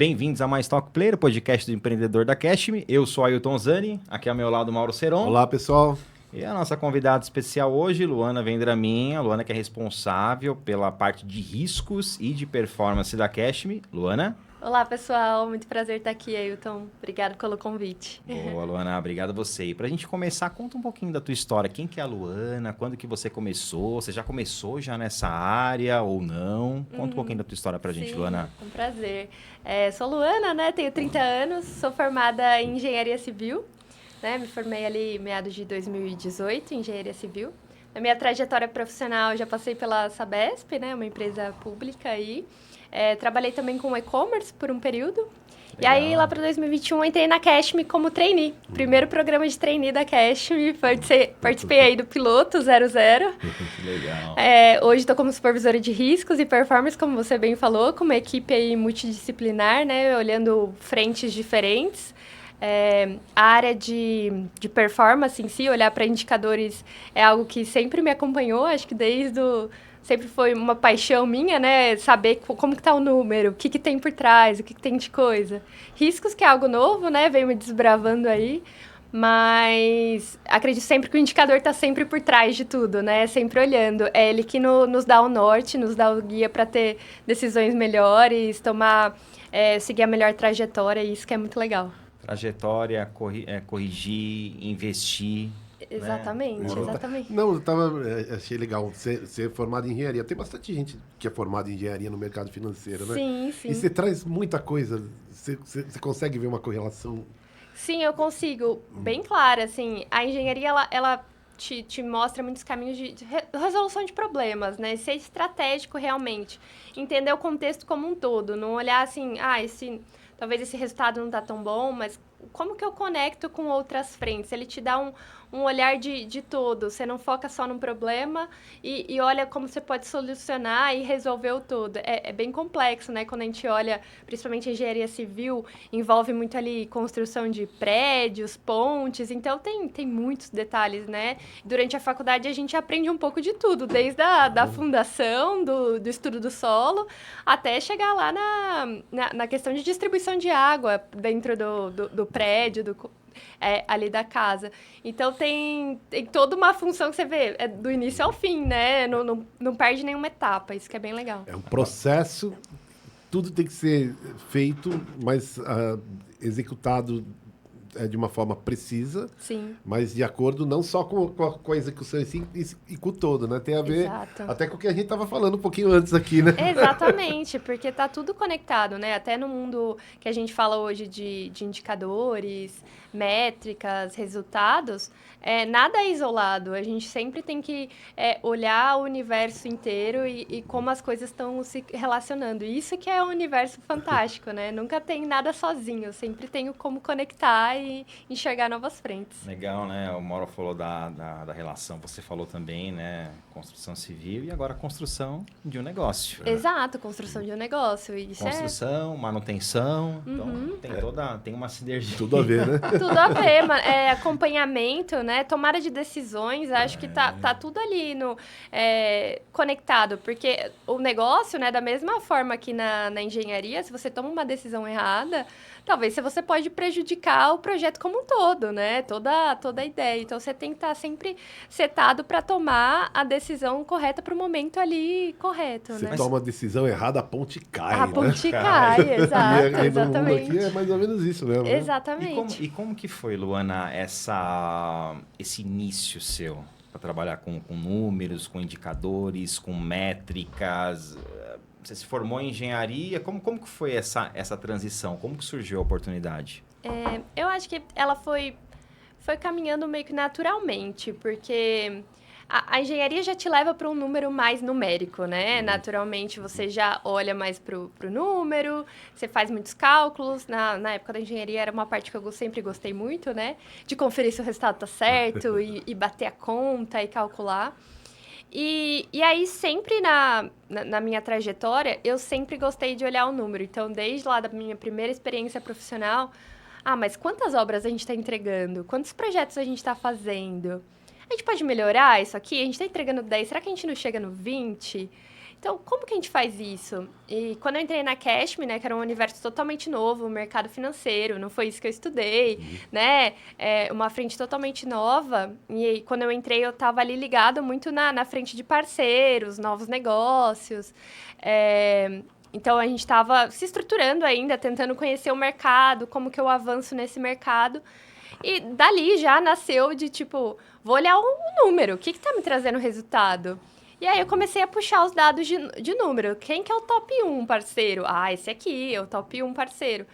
Bem-vindos a mais Talk Player, o podcast do empreendedor da Cashme. Eu sou Ailton Zani, aqui ao meu lado Mauro Seron. Olá, pessoal. E a nossa convidada especial hoje, Luana Vendramin. A Luana que é responsável pela parte de riscos e de performance da Cashme. Luana? Olá, pessoal. Muito prazer estar aqui, Ailton. Obrigada pelo convite. Boa, Luana. Obrigado a você. E pra gente começar, conta um pouquinho da tua história. Quem que é a Luana? Quando que você começou? Você já começou nessa área ou não? Conta um pouquinho da tua história pra gente, Sim, Luana. um prazer. Sou Luana, né? Tenho 30 anos, sou formada em Engenharia Civil. Né? Me formei ali em meados de 2018 em Engenharia Civil. Na minha trajetória profissional, já passei pela Sabesp, né? Uma empresa pública aí. Trabalhei também com e-commerce por um período. Legal. E aí, lá para 2021, entrei na Cashme como trainee. Primeiro programa de trainee da Cashme. Participei aí do Piloto 00. Que legal. Hoje estou como supervisora de riscos e performance, como você bem falou, com uma equipe aí multidisciplinar, né? Olhando frentes diferentes. A área de performance em si, olhar para indicadores, é algo que sempre me acompanhou. Acho que sempre foi uma paixão minha, né? Saber como que tá o número, o que tem por trás, o que tem de coisa. Riscos, que é algo novo, né? Veio me desbravando aí. Mas acredito sempre que o indicador está sempre por trás de tudo, né? Sempre olhando. É ele que nos dá o norte, nos dá o guia para ter decisões melhores, seguir a melhor trajetória, e isso que é muito legal. Trajetória, corrigir, investir. Exatamente, né? exatamente. Não, achei legal ser formado em engenharia. Tem bastante gente que é formada em engenharia no mercado financeiro, né? Sim, sim. E você traz muita coisa. Você consegue ver uma correlação? Sim, eu consigo. Bem clara, assim. A engenharia, ela te mostra muitos caminhos de resolução de problemas, né? Ser estratégico realmente. Entender o contexto como um todo. Não olhar assim, talvez esse resultado não tá tão bom, mas como que eu conecto com outras frentes? Ele te dá um olhar de todo. Você não foca só num problema e olha como você pode solucionar e resolver o todo. É bem complexo, né? Quando a gente olha, principalmente a engenharia civil, envolve muito ali construção de prédios, pontes. Então, tem muitos detalhes, né? Durante a faculdade, a gente aprende um pouco de tudo, desde da fundação, do estudo do solo, até chegar lá na questão de distribuição de água dentro do prédio, ali da casa. Então, tem toda uma função que você vê, do início ao fim, né? Não perde nenhuma etapa, isso que é bem legal. É um processo, tudo tem que ser feito, mas executado de uma forma precisa. Sim. Mas de acordo não só com a execução e com o todo, né? Tem a ver até com o que a gente estava falando um pouquinho antes aqui, né? Exatamente, porque tá tudo conectado, né? Até no mundo que a gente fala hoje de indicadores, métricas, resultados, nada é isolado. A gente sempre tem que olhar o universo inteiro e como as coisas estão se relacionando. Isso que é um universo fantástico, né? Nunca tem nada sozinho, sempre tenho como conectar e enxergar novas frentes. Legal, né? O Mauro falou da relação, você falou também, né? Construção civil e agora construção de um negócio. Exato, construção de um negócio. Isso construção, manutenção, então tem uma sinergia. Tudo a ver, né? Tudo a ver, acompanhamento, né? Tomada de decisões, acho que tá tudo ali conectado, porque o negócio, né, da mesma forma que na engenharia, se você toma uma decisão errada, talvez você pode prejudicar o projeto como um todo, né? Toda a ideia. Então, você tem que estar sempre setado para tomar a decisão correta para o momento ali correto, você né? toma a decisão errada, a ponte cai, A ponte cai, exato, e exatamente. No mundo aqui é mais ou menos isso mesmo, né? Exatamente. E como que foi, Luana, esse início seu para trabalhar com números, com indicadores, com métricas? Você se formou em engenharia, como que foi essa transição? Como que surgiu a oportunidade? Eu acho que ela foi caminhando meio que naturalmente, porque a engenharia já te leva para um número mais numérico, né? Naturalmente, você já olha mais pro número, você faz muitos cálculos. Na época da engenharia, era uma parte que eu sempre gostei muito, né? De conferir se o resultado tá certo e bater a conta e calcular. E aí, sempre na minha trajetória, eu sempre gostei de olhar o número. Então, desde lá da minha primeira experiência profissional, mas quantas obras a gente está entregando? Quantos projetos a gente está fazendo? A gente pode melhorar isso aqui? A gente está entregando 10, será que a gente não chega no 20? Então, como que a gente faz isso? E quando eu entrei na Cashme, né, que era um universo totalmente novo, um mercado financeiro, não foi isso que eu estudei, né? Uma frente totalmente nova. E aí, quando eu entrei, eu estava ali ligado muito na frente de parceiros, novos negócios. Então, a gente estava se estruturando ainda, tentando conhecer o mercado, como que eu avanço nesse mercado. E dali já nasceu de, tipo, vou olhar o número, o que está me trazendo resultado? E aí eu comecei a puxar os dados de número. Quem que é o top 1 parceiro? Ah, esse aqui é o top 1 parceiro.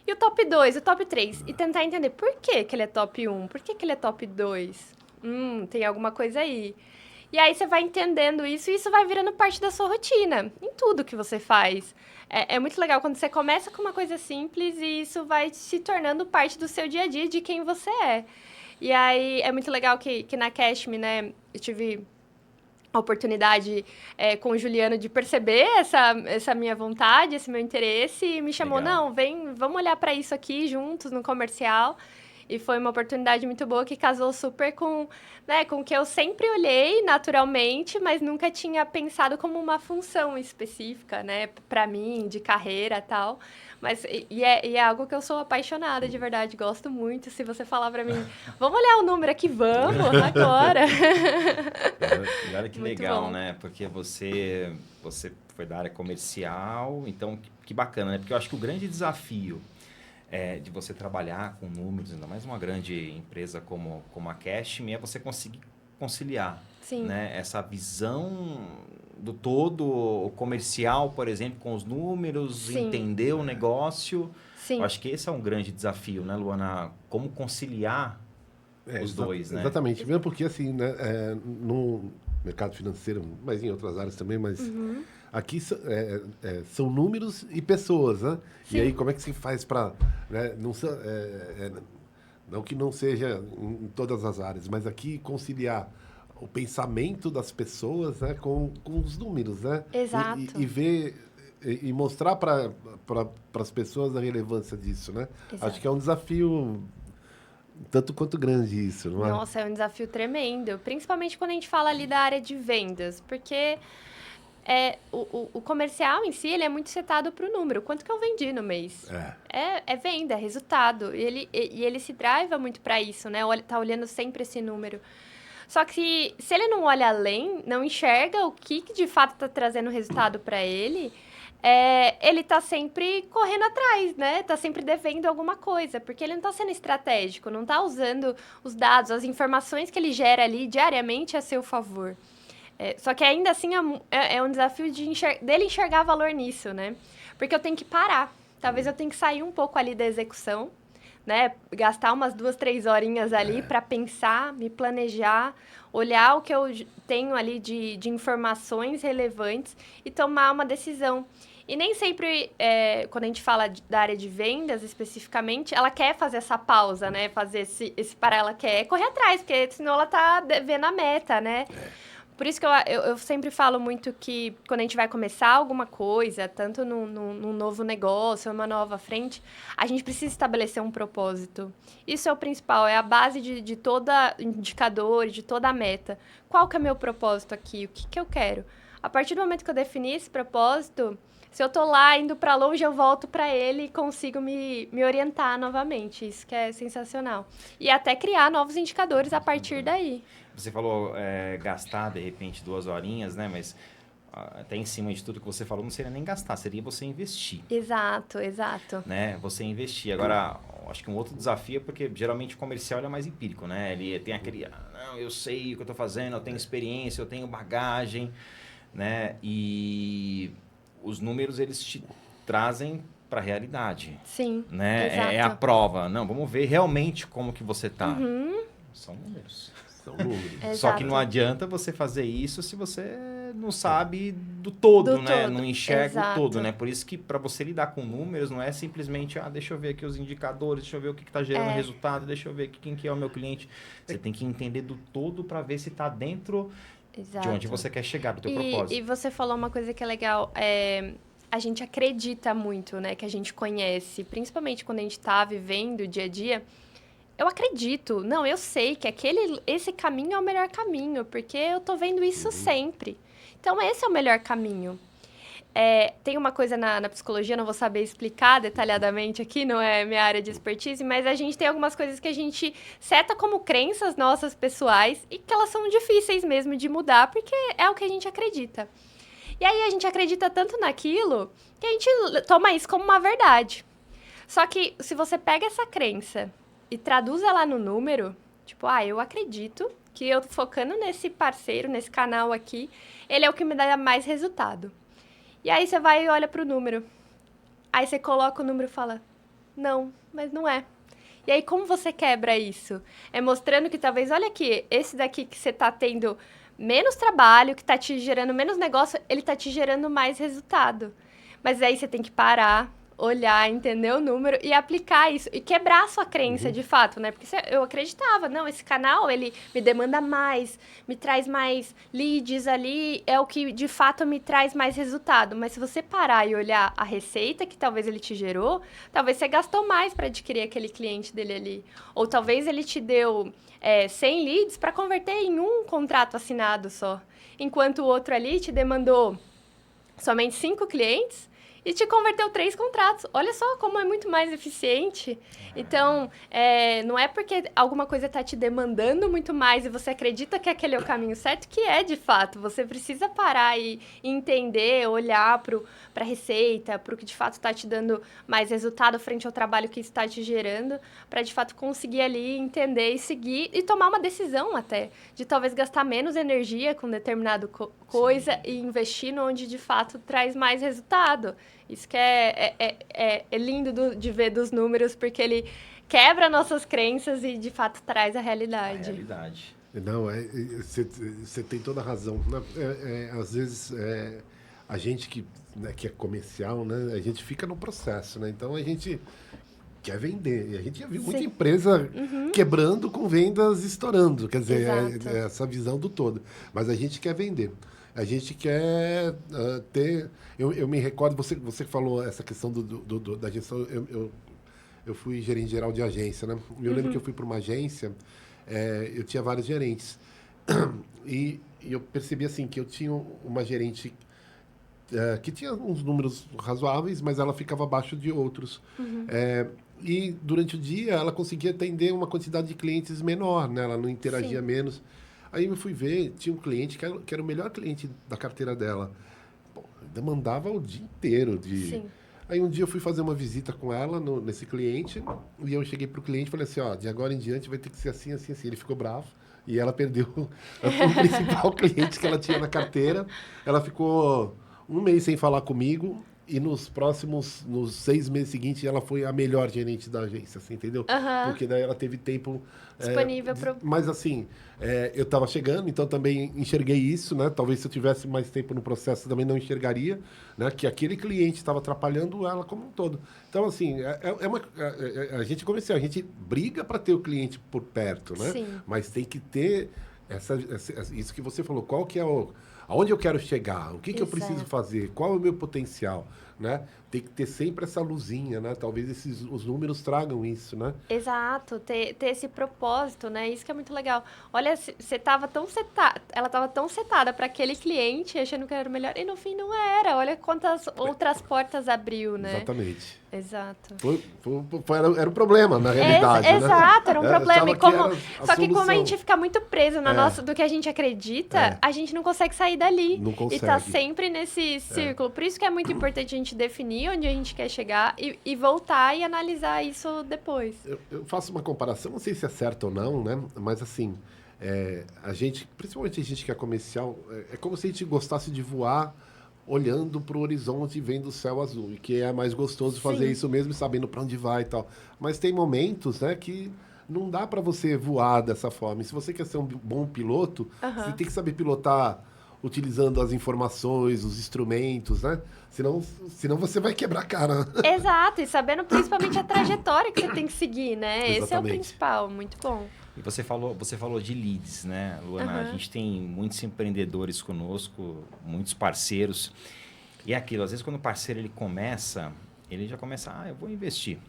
E o top 2, o top 3. E tentar entender por que ele é top 1, por que ele é top 2. Tem alguma coisa aí. E aí você vai entendendo isso e isso vai virando parte da sua rotina, em tudo que você faz. É muito legal quando você começa com uma coisa simples e isso vai se tornando parte do seu dia a dia, de quem você é. E aí é muito legal que na Cashme, né, eu tive a oportunidade com o Juliano de perceber essa minha vontade, esse meu interesse, e me chamou, Legal. não, vem, vamos olhar para isso aqui juntos no comercial. E foi uma oportunidade muito boa que casou super com o que eu sempre olhei naturalmente, mas nunca tinha pensado como uma função específica, né, para mim, de carreira e tal. Mas é algo que eu sou apaixonada, de verdade, gosto muito. Se você falar para mim, vamos olhar o número aqui, vamos, agora. E olha que Muito legal, bom. né? Porque você foi da área comercial, então que bacana, né? Porque eu acho que o grande desafio de você trabalhar com números, ainda mais uma grande empresa como a Cashme, é você conseguir conciliar, Sim. né? Essa visão do todo, o comercial, por exemplo, com os números, Sim. entender o negócio. Sim. Eu acho que esse é um grande desafio, né, Luana? Como conciliar os dois, né? Exatamente. Mesmo porque, assim, né, no mercado financeiro, mas em outras áreas também, mas aqui são números e pessoas, né? Sim. E aí, como é que se faz para... Né, não que não seja em todas as áreas, mas aqui conciliar o pensamento das pessoas, né, com os números, né? Exato. E ver... E mostrar para as pessoas a relevância disso, né? Exato. Acho que é um desafio tanto quanto grande isso, não é? Nossa, é um desafio tremendo. Principalmente quando a gente fala ali da área de vendas. Porque o comercial em si, ele é muito setado para o número. Quanto que eu vendi no mês? É venda, é resultado. E ele se driva muito para isso, né? Tá olhando sempre esse número. Só que se ele não olha além, não enxerga o que de fato está trazendo resultado para ele... ele tá sempre correndo atrás, né? Tá sempre devendo alguma coisa, porque ele não tá sendo estratégico, não tá usando os dados, as informações que ele gera ali diariamente a seu favor. Só que ainda assim é um desafio dele enxergar valor nisso, né? Porque eu tenho que parar. Talvez eu tenha que sair um pouco ali da execução, né? Gastar umas 2, 3 horinhas ali para pensar, me planejar, olhar o que eu tenho ali de informações relevantes e tomar uma decisão. E nem sempre, quando a gente fala da área de vendas especificamente, ela quer fazer essa pausa, né? Fazer esse parar, ela quer correr atrás, porque senão ela tá devendo a meta, né? Por isso que eu sempre falo muito que quando a gente vai começar alguma coisa, tanto num novo negócio, uma nova frente, a gente precisa estabelecer um propósito. Isso é o principal, é a base de todo indicador, de toda a meta. Qual que é o meu propósito aqui? O que eu quero? A partir do momento que eu defini esse propósito, se eu tô lá indo para longe, eu volto para ele e consigo me orientar novamente. Isso que é sensacional. E até criar novos indicadores a partir daí. Você falou gastar, de repente, 2 horinhas, né? Mas até em cima de tudo que você falou, não seria nem gastar, seria você investir. Exato, exato. Né? Você investir. Agora, acho que um outro desafio é porque geralmente o comercial é mais empírico, né? Ele tem aquele, não, eu sei o que eu estou fazendo, eu tenho experiência, eu tenho bagagem, né? E os números, eles te trazem para a realidade. Sim, né? exato. É a prova. Não, vamos ver realmente como que você tá. São números. São números. Só que não adianta você fazer isso se você não sabe do todo, Do né? todo. Não enxerga Exato. o todo, né? Por isso que para você lidar com números não é simplesmente, deixa eu ver aqui os indicadores, deixa eu ver o que está gerando resultado, deixa eu ver aqui quem que é o meu cliente. Você tem que entender do todo para ver se está dentro Exato. de onde você quer chegar, do teu propósito. E você falou uma coisa que é legal, a gente acredita muito, né? Que a gente conhece, principalmente quando a gente está vivendo o dia a dia, eu acredito. Não, eu sei que esse caminho é o melhor caminho, porque eu tô vendo isso sempre. Então, esse é o melhor caminho. Tem uma coisa na psicologia, não vou saber explicar detalhadamente aqui, não é minha área de expertise, mas a gente tem algumas coisas que a gente seta como crenças nossas pessoais e que elas são difíceis mesmo de mudar, porque é o que a gente acredita. E aí a gente acredita tanto naquilo que a gente toma isso como uma verdade. Só que se você pega essa crença e traduz ela no número, tipo, eu acredito que eu focando nesse parceiro, nesse canal aqui, ele é o que me dá mais resultado. E aí você vai e olha pro número. Aí você coloca o número e fala, não, mas não é. E aí como você quebra isso? É mostrando que talvez, olha aqui, esse daqui que você tá tendo menos trabalho, que tá te gerando menos negócio, ele tá te gerando mais resultado. Mas aí você tem que parar, olhar, entender o número e aplicar isso. E quebrar a sua crença, de fato, né? Porque eu acreditava, não, esse canal, ele me demanda mais, me traz mais leads ali, é o que, de fato, me traz mais resultado. Mas se você parar e olhar a receita que talvez ele te gerou, talvez você gastou mais para adquirir aquele cliente dele ali. Ou talvez ele te deu 100 leads para converter em um contrato assinado só. Enquanto o outro ali te demandou somente 5 clientes e te converteu 3 contratos. Olha só como é muito mais eficiente. Então, não é porque alguma coisa está te demandando muito mais e você acredita que aquele é o caminho certo, que é de fato. Você precisa parar e entender, olhar para a receita, para o que de fato está te dando mais resultado frente ao trabalho que está te gerando, para de fato conseguir ali entender e seguir e tomar uma decisão até, de talvez gastar menos energia com determinada coisa e investir no onde de fato traz mais resultado. Isso que é lindo de ver dos números, porque ele quebra nossas crenças e, de fato, traz a realidade. A realidade. Não, você tem toda a razão. Às vezes, a gente que é comercial, né, a gente fica no processo, né? Então, a gente quer vender. E a gente já viu muita empresa quebrando com vendas estourando. Quer dizer, essa visão do todo. Mas a gente quer vender. A gente quer ter... Eu me recordo, você falou essa questão da gestão, eu fui gerente geral de agência, né? Eu lembro que eu fui para uma agência, eu tinha vários gerentes. E eu percebi assim, que eu tinha uma gerente que tinha uns números razoáveis, mas ela ficava abaixo de outros. E durante o dia ela conseguia atender uma quantidade de clientes menor, né? Ela não interagia menos. Aí eu fui ver, tinha um cliente que era o melhor cliente da carteira dela. Pô, demandava o dia inteiro. Aí um dia eu fui fazer uma visita com ela nesse cliente, e eu cheguei pro cliente e falei assim, de agora em diante vai ter que ser assim, assim, assim. Ele ficou bravo, e ela perdeu o principal cliente que ela tinha na carteira. Ela ficou um mês sem falar comigo, e nos 6 meses seguintes, ela foi a melhor gerente da agência, assim, entendeu? Porque daí ela teve tempo... disponível Mas assim, eu estava chegando, então também enxerguei isso, né? Talvez se eu tivesse mais tempo no processo, também não enxergaria, né? Que aquele cliente estava atrapalhando ela como um todo. Então, assim, a gente comercial, a gente briga para ter o cliente por perto, né? Sim. Mas tem que ter isso que você falou, qual que é aonde eu quero chegar, o que eu preciso fazer, qual é o meu potencial, né? Tem que ter sempre essa luzinha, né? Talvez os números tragam isso, né? Exato, ter esse propósito, né? Isso que é muito legal. Olha, você tava tão setada, ela estava tão setada para aquele cliente, achando que era o melhor, e no fim não era. Olha quantas outras portas abriu, né? Exatamente. Exato. Era um problema, na realidade, né? Exato, era um problema. Só que como a gente fica muito preso do que a gente acredita, a gente não consegue sair dali. Não consegue. E tá sempre nesse círculo. Por isso que é muito importante a gente definir onde a gente quer chegar e voltar e analisar isso depois. Eu faço uma comparação, não sei se é certo ou não, né? Mas assim, a gente, principalmente a gente que é comercial, é como se a gente gostasse de voar olhando para o horizonte e vendo o céu azul. E que é mais gostoso fazer isso mesmo, sabendo para onde vai e tal. Mas tem momentos, né, que não dá para você voar dessa forma. E se você quer ser um bom piloto, você tem que saber pilotar utilizando as informações, os instrumentos, né? Senão você vai quebrar a cara. Exato, e sabendo principalmente a trajetória que você tem que seguir, né? Exatamente. Esse é o principal, muito bom. E você falou de leads, né, Luana? A gente tem muitos empreendedores conosco, muitos parceiros. E é aquilo, às vezes quando o parceiro ele começa, ele já começa, eu vou investir,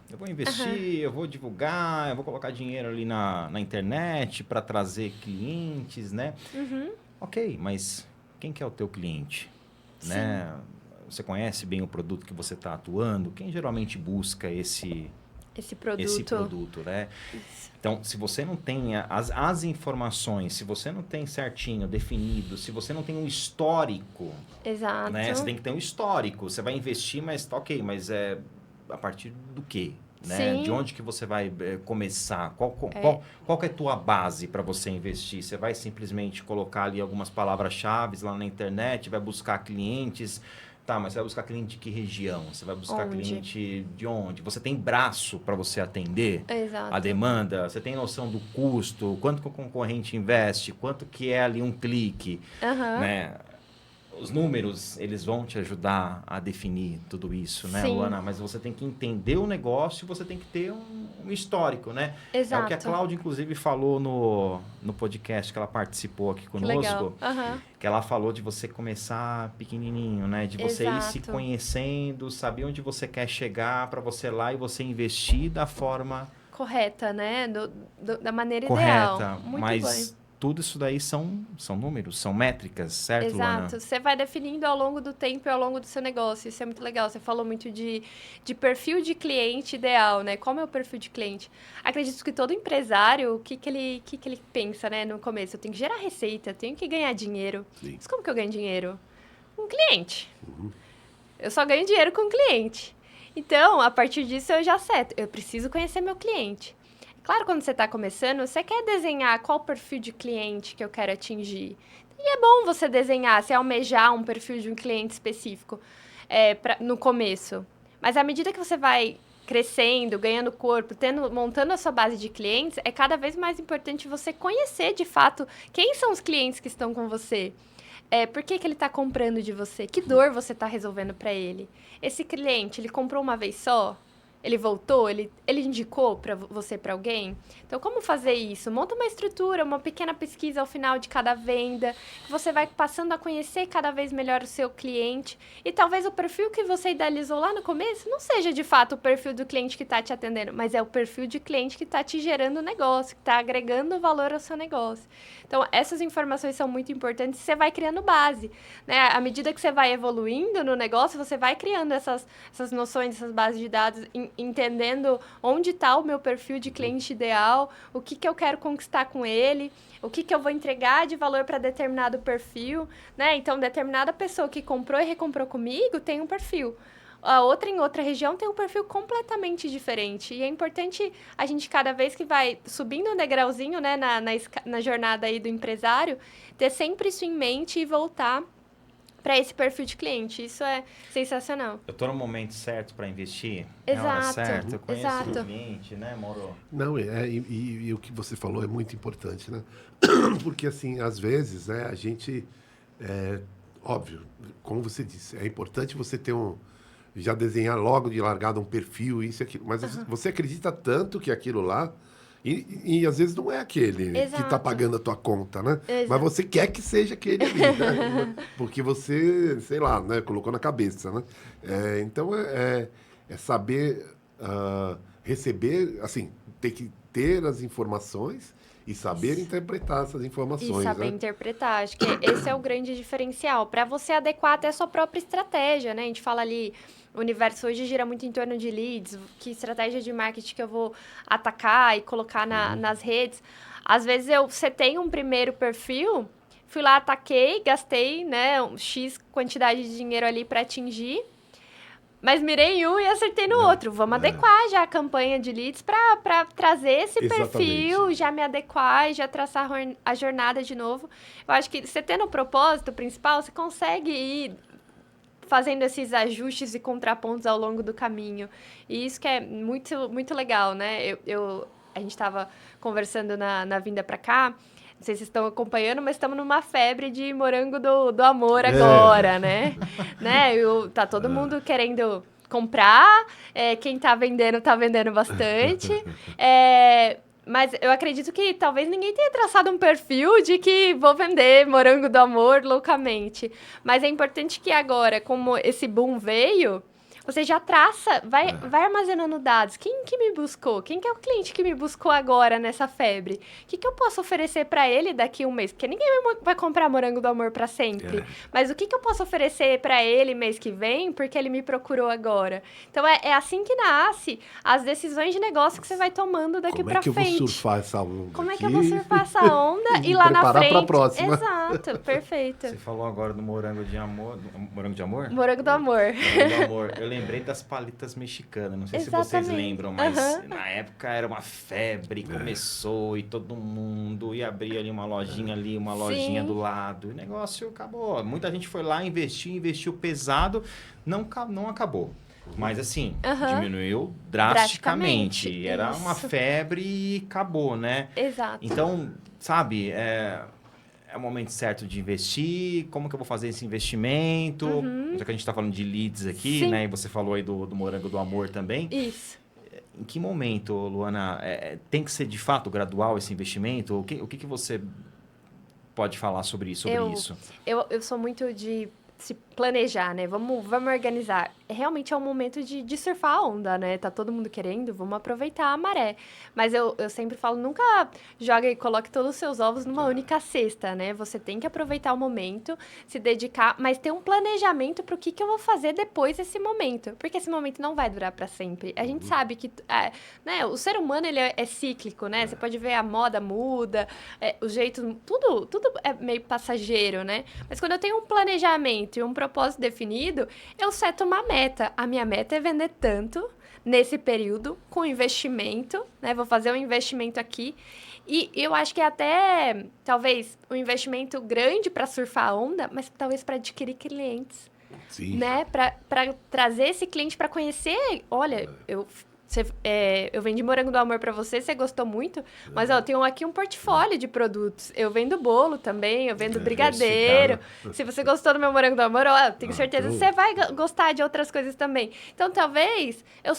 eu vou divulgar, eu vou colocar dinheiro ali na internet para trazer clientes, né? Ok, mas quem que é o teu cliente? Né? Você conhece bem o produto que você está atuando? Quem geralmente busca esse produto, né? Isso. Então, se você não tem as informações, se você não tem certinho, definido, se você não tem um histórico, Exato. né? Você tem que ter um histórico. Você vai investir, mas ok, mas a partir do quê? Né? Sim. De onde que você vai começar? Qual que é a tua base para você investir? Você vai simplesmente colocar ali algumas palavras-chave lá na internet, vai buscar clientes... Tá, mas você vai buscar cliente de que região? Você vai buscar cliente de onde? Você tem braço para você atender Exato. a demanda? Você tem noção do custo? Quanto que o concorrente investe? Quanto que é ali um clique? Né? Os números, eles vão te ajudar a definir tudo isso, né, Luana? Mas você tem que entender o negócio e você tem que ter um histórico, né? Exato. É o que a Cláudia, inclusive, falou no podcast que ela participou aqui conosco. Que ela falou de você começar pequenininho, né? De você ir se conhecendo, saber onde você quer chegar para você ir lá e você investir da forma... correta, né? Da maneira correta, ideal. Muito mas... bom. Tudo isso daí são números, são métricas, certo, Luana? Exato. Você vai definindo ao longo do tempo e ao longo do seu negócio. Isso é muito legal. Você falou muito de perfil de cliente ideal, né? Qual é o perfil de cliente? Acredito que todo empresário, o que ele pensa, né? No começo, eu tenho que gerar receita, eu tenho que ganhar dinheiro. Sim. Mas como que eu ganho dinheiro? Com cliente. Eu só ganho dinheiro com cliente. Então, a partir disso, eu já seto. Eu preciso conhecer meu cliente. Claro, quando você está começando, você quer desenhar qual perfil de cliente que eu quero atingir. E é bom você desenhar, se almejar um perfil de um cliente específico no começo. Mas à medida que você vai crescendo, ganhando corpo, montando a sua base de clientes, é cada vez mais importante você conhecer, de fato, quem são os clientes que estão com você. Por que ele está comprando de você? Que dor você está resolvendo para ele? Esse cliente, ele comprou uma vez só? Ele voltou? Ele indicou para você para alguém? Então, como fazer isso? Monta uma estrutura, uma pequena pesquisa ao final de cada venda. Você vai passando a conhecer cada vez melhor o seu cliente. E talvez o perfil que você idealizou lá no começo não seja, de fato, o perfil do cliente que está te atendendo, mas é o perfil de cliente que está te gerando negócio, que está agregando valor ao seu negócio. Então, essas informações são muito importantes e você vai criando base, né? À medida que você vai evoluindo no negócio, você vai criando essas noções, essas bases de dados, entendendo onde está o meu perfil de cliente ideal, o que eu quero conquistar com ele, o que eu vou entregar de valor para determinado perfil, né? Então, determinada pessoa que comprou e recomprou comigo tem um perfil. A outra, em outra região, tem um perfil completamente diferente. E é importante a gente, cada vez que vai subindo um degrauzinho, né, na jornada aí do empresário, ter sempre isso em mente e voltar para esse perfil de cliente. Isso é sensacional. Eu estou no momento certo para investir? Exato. É a hora certa, eu conheço Exato. o cliente, né, Moro? Não, e o que você falou é muito importante, né? Porque, assim, às vezes, né, a gente... óbvio, como você disse, é importante você ter já desenhar logo de largada um perfil, isso e aquilo. Mas você acredita tanto que aquilo lá... E às vezes não é aquele que está pagando a tua conta, né? Exato. Mas você quer que seja aquele ali, né? Porque você, sei lá, né, colocou na cabeça, né? Então, é saber receber, assim, ter que ter as informações e saber interpretar essas informações. E saber né? interpretar. Acho que esse é o grande diferencial. Para você adequar até a sua própria estratégia, né? A gente fala ali... O universo hoje gira muito em torno de leads, que estratégia de marketing que eu vou atacar e colocar nas redes. Às vezes eu setei um primeiro perfil, fui lá, ataquei, gastei, né, um X quantidade de dinheiro ali para atingir, mas mirei em um e acertei no outro. Vamos adequar já a campanha de leads para trazer esse perfil, já me adequar e já traçar a jornada de novo. Eu acho que você tendo o propósito principal, você consegue ir fazendo esses ajustes e contrapontos ao longo do caminho. E isso que é muito, muito legal, né? A gente estava conversando na vinda para cá, não sei se vocês estão acompanhando, mas estamos numa febre de morango do amor agora, né? Tá todo mundo querendo comprar, quem tá vendendo bastante. Mas eu acredito que talvez ninguém tenha traçado um perfil de que vou vender morango do amor loucamente. Mas é importante que agora, como esse boom veio, você já traça, vai armazenando dados. Quem que me buscou? Quem que é o cliente que me buscou agora nessa febre? O que eu posso oferecer para ele daqui a um mês? Porque ninguém vai comprar morango do amor para sempre. Mas o que eu posso oferecer para ele mês que vem, porque ele me procurou agora? Então, é assim que nasce as decisões de negócio que você vai tomando daqui para frente. Como é que eu vou surfar essa onda? Como é que eu vou surfar essa onda e lá na frente... Pra próxima. Exato, perfeito. Você falou agora do morango de amor. Morango de amor? Morango do amor. Morango do amor. Eu lembrei das palitas mexicanas. Não sei se vocês lembram, mas na época era uma febre. Começou e todo mundo ia abrir ali uma lojinha ali, uma lojinha do lado. E o negócio acabou. Muita gente foi lá, investiu pesado. Não acabou. Mas assim, diminuiu drasticamente. Era uma febre e acabou, né? Exato. Então, sabe, é o momento certo de investir, como que eu vou fazer esse investimento? Já que a gente está falando de leads aqui, né? E você falou aí do morango do amor também. Isso. Em que momento, Luana, tem que ser de fato gradual esse investimento? O que você pode falar sobre isso? Eu sou muito de se planejar, né? Vamos organizar. Realmente é um momento de surfar a onda, né? Tá todo mundo querendo, vamos aproveitar a maré. Mas eu sempre falo, nunca joga e coloque todos os seus ovos numa única cesta, né? Você tem que aproveitar o momento, se dedicar, mas ter um planejamento para o que eu vou fazer depois desse momento. Porque esse momento não vai durar para sempre. A gente sabe que né? O ser humano, ele é cíclico, né? Você pode ver a moda muda, o jeito, tudo é meio passageiro, né? Mas quando eu tenho um planejamento e um propósito definido, eu seto uma meta. A minha meta é vender tanto nesse período, com investimento, né? Vou fazer um investimento aqui. E eu acho que até, talvez, um investimento grande para surfar a onda, mas talvez para adquirir clientes. Sim. Né? Para trazer esse cliente para conhecer. Olha, eu vendi morango do amor para você, você gostou muito, mas eu tenho aqui um portfólio de produtos. Eu vendo bolo também, eu vendo brigadeiro. Se você gostou do meu morango do amor, eu tenho certeza que você vai gostar de outras coisas também. Então, talvez eu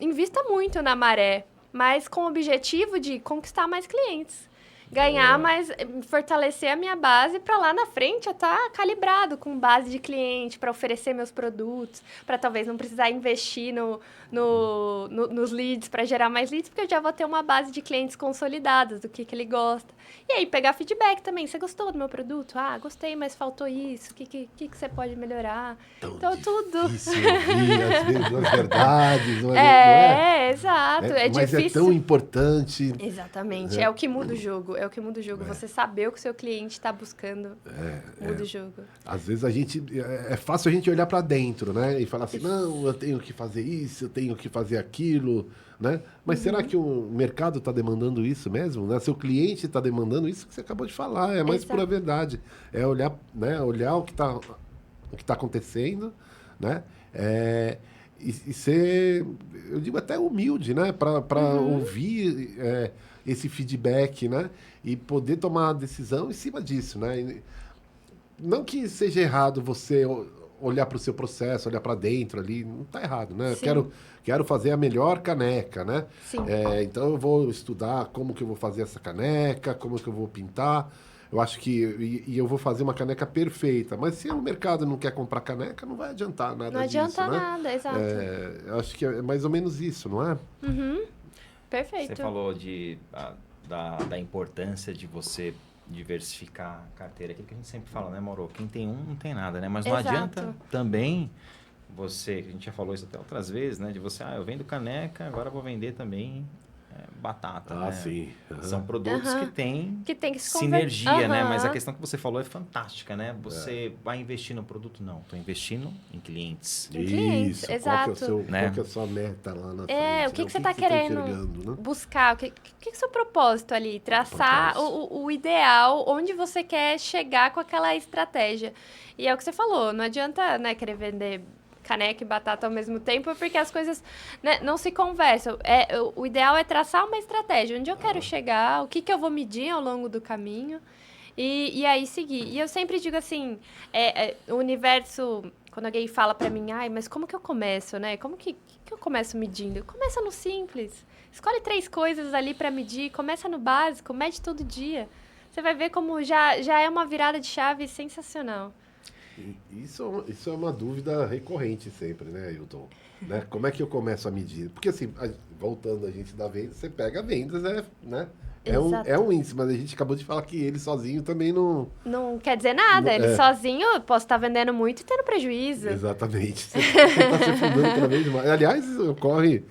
invista muito na maré, mas com o objetivo de conquistar mais clientes. Ganhar mais, fortalecer a minha base para lá na frente eu estar calibrado com base de cliente para oferecer meus produtos, para talvez não precisar investir nos leads para gerar mais leads, porque eu já vou ter uma base de clientes consolidadas do que ele gosta. E aí pegar feedback também. Você gostou do meu produto? Ah, gostei, mas faltou isso. O que você pode melhorar? Então, tudo. Ouvir as verdades. Não é, exato. É mas difícil. É tão importante. Exatamente. É o que muda o jogo. É o que muda o jogo. Você saber o que o seu cliente está buscando muda o jogo. Às vezes é fácil a gente olhar para dentro, né? E falar assim, não, eu tenho que fazer isso, eu tenho que fazer aquilo, né? Mas será que o mercado está demandando isso mesmo? Né? Seu cliente está demandando isso que você acabou de falar. É mais pura verdade. É olhar, né? Olhar o que tá acontecendo, né? E ser, eu digo até humilde, né? Para ouvir esse feedback, né? E poder tomar a decisão em cima disso, né? E não que seja errado você olhar para o seu processo, olhar para dentro ali, não está errado, né? Quero fazer a melhor caneca, né? Sim. Então eu vou estudar como que eu vou fazer essa caneca, como que eu vou pintar. Eu acho que eu vou fazer uma caneca perfeita. Mas se o mercado não quer comprar caneca, não vai adiantar nada disso, Não adianta né? nada, exato. Eu acho que é mais ou menos isso, não é? Perfeito. Você falou da importância de você diversificar a carteira. Aquilo que a gente sempre fala, né, Mauro? Quem tem não tem nada, né? Mas não adianta também você, a gente já falou isso até outras vezes, né? De você, eu vendo caneca, agora vou vender também batata, né? Sim. São produtos que têm que se sinergia, né? Mas a questão que você falou é fantástica, né? Você vai investir no produto? Não, estou investindo em clientes. Isso, exato. Qual que é a sua meta lá na frente? O que você está querendo buscar? O que é o seu propósito ali? Traçar o ideal, onde você quer chegar com aquela estratégia. E é o que você falou, não adianta, né, querer vender caneca e batata ao mesmo tempo, porque as coisas, né, não se conversam. O ideal é traçar uma estratégia, onde eu quero chegar, o que eu vou medir ao longo do caminho, e aí seguir. E eu sempre digo assim, o universo, quando alguém fala pra mim, mas como que eu começo, né? Como que eu começo medindo? Começa no simples. Escolhe 3 coisas ali pra medir, começa no básico, mede todo dia. Você vai ver como já é uma virada de chave sensacional. Isso é uma dúvida recorrente sempre, né, Ailton? Né? Como é que eu começo a medir? Porque assim, voltando a gente da venda, você pega vendas, né? Exato. É um índice, mas a gente acabou de falar que ele sozinho também não. Não quer dizer nada. Ele É. sozinho, eu posso estar vendendo muito e tendo prejuízo. Exatamente. Você está se afundando cada vez mais. Aliás, ocorre.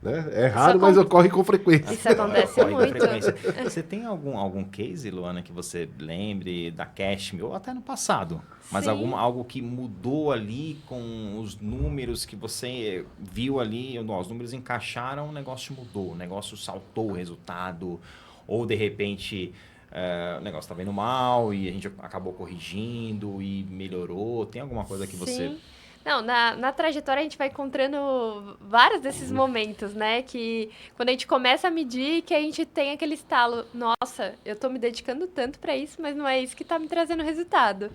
Né? É raro, Isso mas ocorre com frequência. Isso acontece Corre da muito. frequência. Você tem algum case, Luana, que você lembre da Cashme, ou até no passado, mas Sim. algo que mudou ali com os números que você viu ali, os números encaixaram, o negócio mudou, o negócio saltou o resultado, ou de repente o negócio está vendo mal e a gente acabou corrigindo e melhorou. Tem alguma coisa que você... Sim. Não, na trajetória a gente vai encontrando vários desses momentos, né? Que quando a gente começa a medir, que a gente tem aquele estalo, nossa, eu tô me dedicando tanto para isso, mas não é isso que tá me trazendo resultado,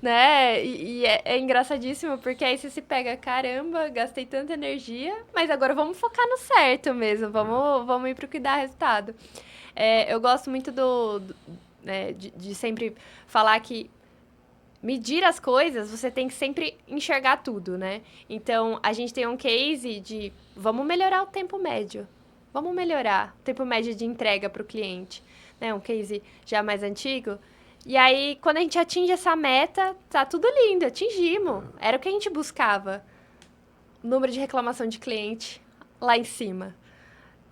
né? E é engraçadíssimo, porque aí você se pega, caramba, gastei tanta energia, mas agora vamos focar no certo mesmo, vamos ir pro que dá resultado. Eu gosto muito né, de sempre falar que medir as coisas, você tem que sempre enxergar tudo, né? Então, a gente tem um case de vamos melhorar o tempo médio. Vamos melhorar o tempo médio de entrega para o cliente. Né? Um case já mais antigo. E aí, quando a gente atinge essa meta, tá tudo lindo, atingimos. Era o que a gente buscava. Número de reclamação de cliente lá em cima.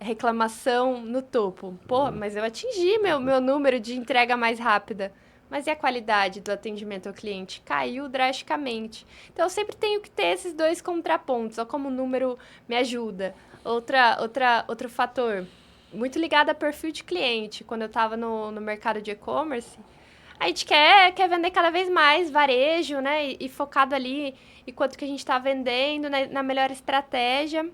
Reclamação no topo. Pô, mas eu atingi meu número de entrega mais rápida. Mas e a qualidade do atendimento ao cliente? Caiu drasticamente. Então, eu sempre tenho que ter esses dois contrapontos. Olha como o número me ajuda. Outro fator, muito ligado a perfil de cliente. Quando eu estava no mercado de e-commerce, a gente quer vender cada vez mais varejo, né? E focado ali em quanto que a gente está vendendo, na melhor estratégia.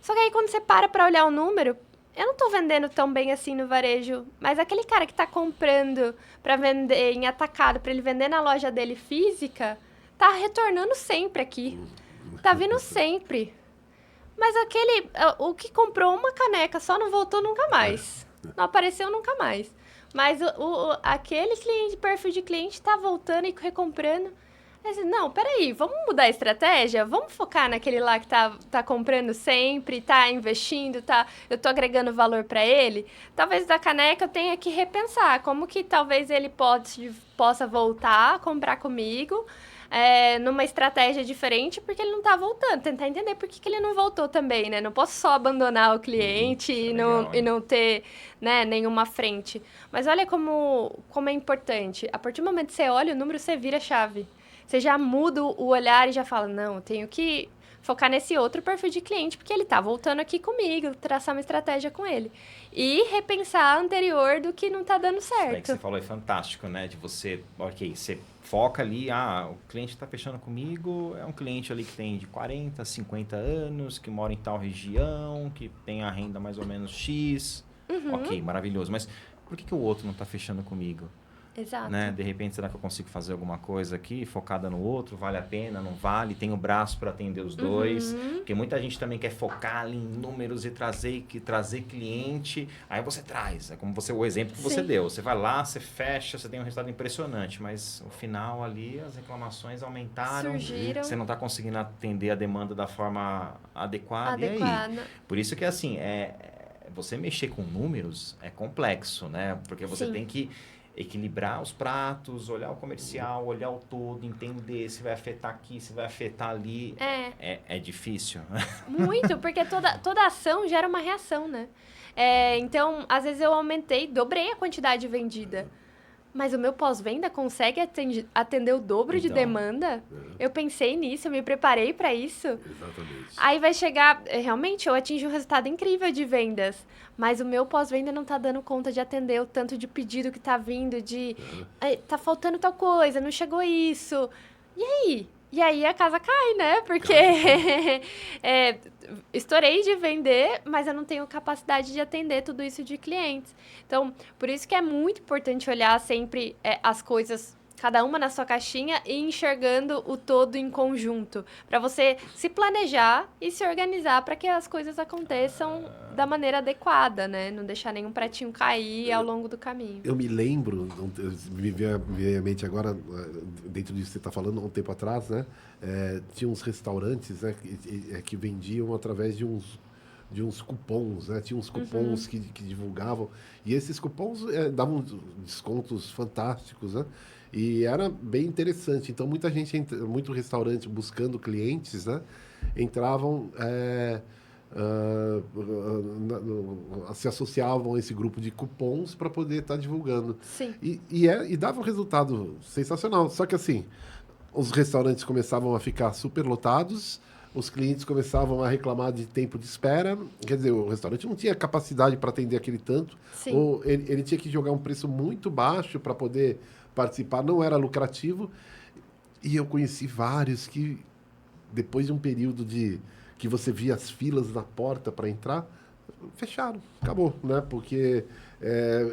Só que aí, quando você para olhar o número... Eu não tô vendendo tão bem assim no varejo, mas aquele cara que tá comprando para vender em atacado, para ele vender na loja dele física, tá retornando sempre aqui. Tá vindo sempre. Mas o que comprou uma caneca só não voltou nunca mais. Não apareceu nunca mais. Mas aquele cliente, perfil de cliente, tá voltando e recomprando. Assim, não, peraí, vamos mudar a estratégia? Vamos focar naquele lá que tá comprando sempre, tá investindo, eu tô agregando valor para ele? Talvez da caneca eu tenha que repensar como que talvez ele possa voltar a comprar comigo numa estratégia diferente, porque ele não tá voltando. Tentar entender por que ele não voltou também, né? Não posso só abandonar o cliente e não ter, né, nenhuma frente. Mas olha como é importante. A partir do momento que você olha o número, você vira a chave. Você já muda o olhar e já fala, não, eu tenho que focar nesse outro perfil de cliente, porque ele tá voltando aqui comigo, traçar uma estratégia com ele. E repensar a anterior do que não tá dando certo. Isso aí que você falou é fantástico, né? De você, ok, você foca ali, o cliente está fechando comigo, é um cliente ali que tem de 40, 50 anos, que mora em tal região, que tem a renda mais ou menos X. Ok, maravilhoso. Mas por que o outro não está fechando comigo? Exato. Né? De repente, será que eu consigo fazer alguma coisa aqui focada no outro? Vale a pena? Não vale? Tem o braço para atender os dois? Porque muita gente também quer focar ali em números e trazer cliente. Aí você traz. É como o exemplo que você deu. Você vai lá, você fecha, você tem um resultado impressionante. Mas no final ali, as reclamações aumentaram. Surgiram. Você não está conseguindo atender a demanda da forma adequada. E aí? Por isso que, assim, você mexer com números é complexo, né? Porque você tem que equilibrar os pratos, olhar o comercial, olhar o todo, entender se vai afetar aqui, se vai afetar ali. É difícil. Muito, porque toda ação gera uma reação, né? Então, às vezes eu dobrei a quantidade vendida. Mas o meu pós-venda consegue atender o dobro de demanda? Eu pensei nisso, eu me preparei para isso. Exatamente. Aí vai chegar... Realmente, eu atingi um resultado incrível de vendas. Mas o meu pós-venda não tá dando conta de atender o tanto de pedido que tá vindo, tá faltando tal coisa, não chegou isso. E aí? E aí a casa cai, né? Porque estourei de vender, mas eu não tenho capacidade de atender tudo isso de clientes. Então, por isso que é muito importante olhar sempre as coisas cada uma na sua caixinha e enxergando o todo em conjunto, para você se planejar e se organizar para que as coisas aconteçam da maneira adequada, né? Não deixar nenhum pratinho cair ao longo do caminho. Eu me lembro, me veio à mente agora, dentro disso que você está falando, um tempo atrás, né? Tinha uns restaurantes, né, que vendiam através de uns cupons, né? Tinha uns cupons que divulgavam, e esses cupons davam descontos fantásticos, né? E era bem interessante. Então, muita gente, muito restaurante buscando clientes, né? Entravam, se associavam a esse grupo de cupons para poder estar divulgando. Sim. E dava um resultado sensacional. Só que, assim, os restaurantes começavam a ficar superlotados, os clientes começavam a reclamar de tempo de espera. Quer dizer, o restaurante não tinha capacidade para atender aquele tanto. Sim. Ou ele tinha que jogar um preço muito baixo para poder participar, não era lucrativo. E eu conheci vários que, depois de um período que você via as filas na porta para entrar, fecharam, acabou, né? Porque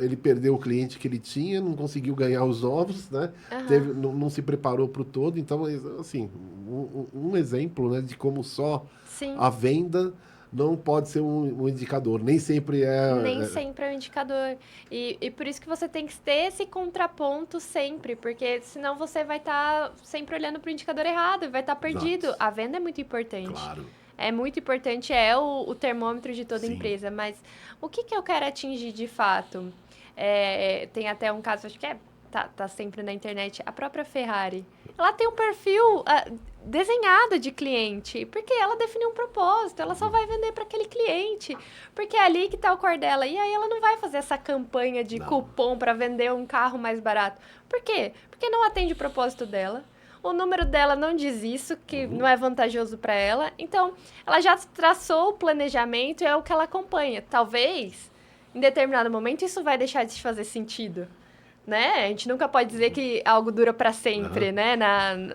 ele perdeu o cliente que ele tinha, não conseguiu ganhar os novos, né? Não se preparou para o todo. Então, assim, um exemplo, né, de como só Sim. a venda não pode ser um indicador. Nem sempre é... Nem sempre é um indicador. E por isso que você tem que ter esse contraponto sempre, porque senão você vai estar sempre olhando para o indicador errado e vai estar perdido. Exato. A venda é muito importante. Claro. É muito importante, é o termômetro de toda Sim. empresa. Mas o que eu quero atingir de fato? Tem até um caso, acho que tá sempre na internet, a própria Ferrari. Ela tem um perfil desenhado de cliente, porque ela definiu um propósito, ela só vai vender para aquele cliente, porque é ali que está o core dela. E aí ela não vai fazer essa campanha de cupom para vender um carro mais barato. Por quê? Porque não atende o propósito dela. O número dela não diz isso, que não é vantajoso para ela. Então, ela já traçou o planejamento e é o que ela acompanha. Talvez, em determinado momento, isso vai deixar de fazer sentido. Né? A gente nunca pode dizer que algo dura para sempre, né?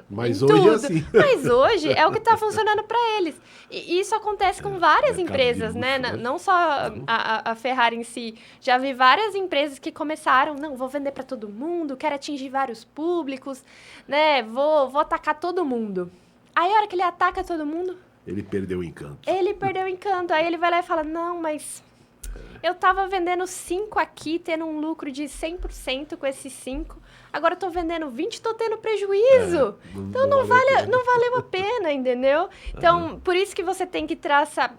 Mas hoje é assim. Mas hoje é o que está funcionando para eles. E isso acontece com várias empresas, luxo, né? Não só a Ferrari em si. Já vi várias empresas que começaram, não, vou vender para todo mundo, quero atingir vários públicos, né? Vou atacar todo mundo. Aí, a hora que ele ataca todo mundo... Ele perdeu o encanto. Aí ele vai lá e fala, não, mas... Eu tava vendendo 5 aqui, tendo um lucro de 100% com esses 5. Agora eu tô vendendo 20, tô tendo prejuízo. Então não valeu a pena, entendeu? Então, por isso que você tem que traçar...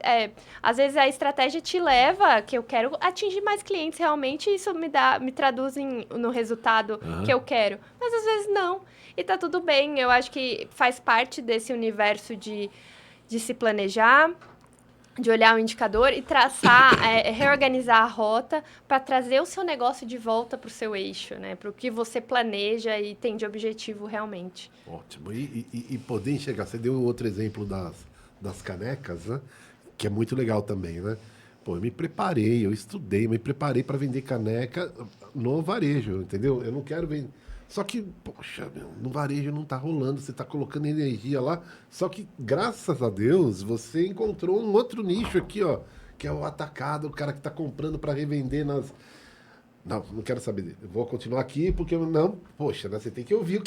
às vezes a estratégia te leva, que eu quero atingir mais clientes realmente, e isso me traduz no resultado que eu quero. Mas às vezes não. E tá tudo bem. Eu acho que faz parte desse universo de se planejar, de olhar o indicador e traçar, reorganizar a rota para trazer o seu negócio de volta para o seu eixo, né? Para o que você planeja e tem de objetivo realmente. Ótimo. E poder enxergar. Você deu outro exemplo das canecas, né? Que é muito legal também, né? Pô, eu me preparei, eu estudei, me preparei para vender caneca no varejo, entendeu? Eu não quero vender... Só que, poxa, no varejo não está rolando, você está colocando energia lá. Só que, graças a Deus, você encontrou um outro nicho aqui, ó, que é o atacado, o cara que está comprando para revender nas... Não quero saber dele. Eu vou continuar aqui porque poxa, né, você tem que ouvir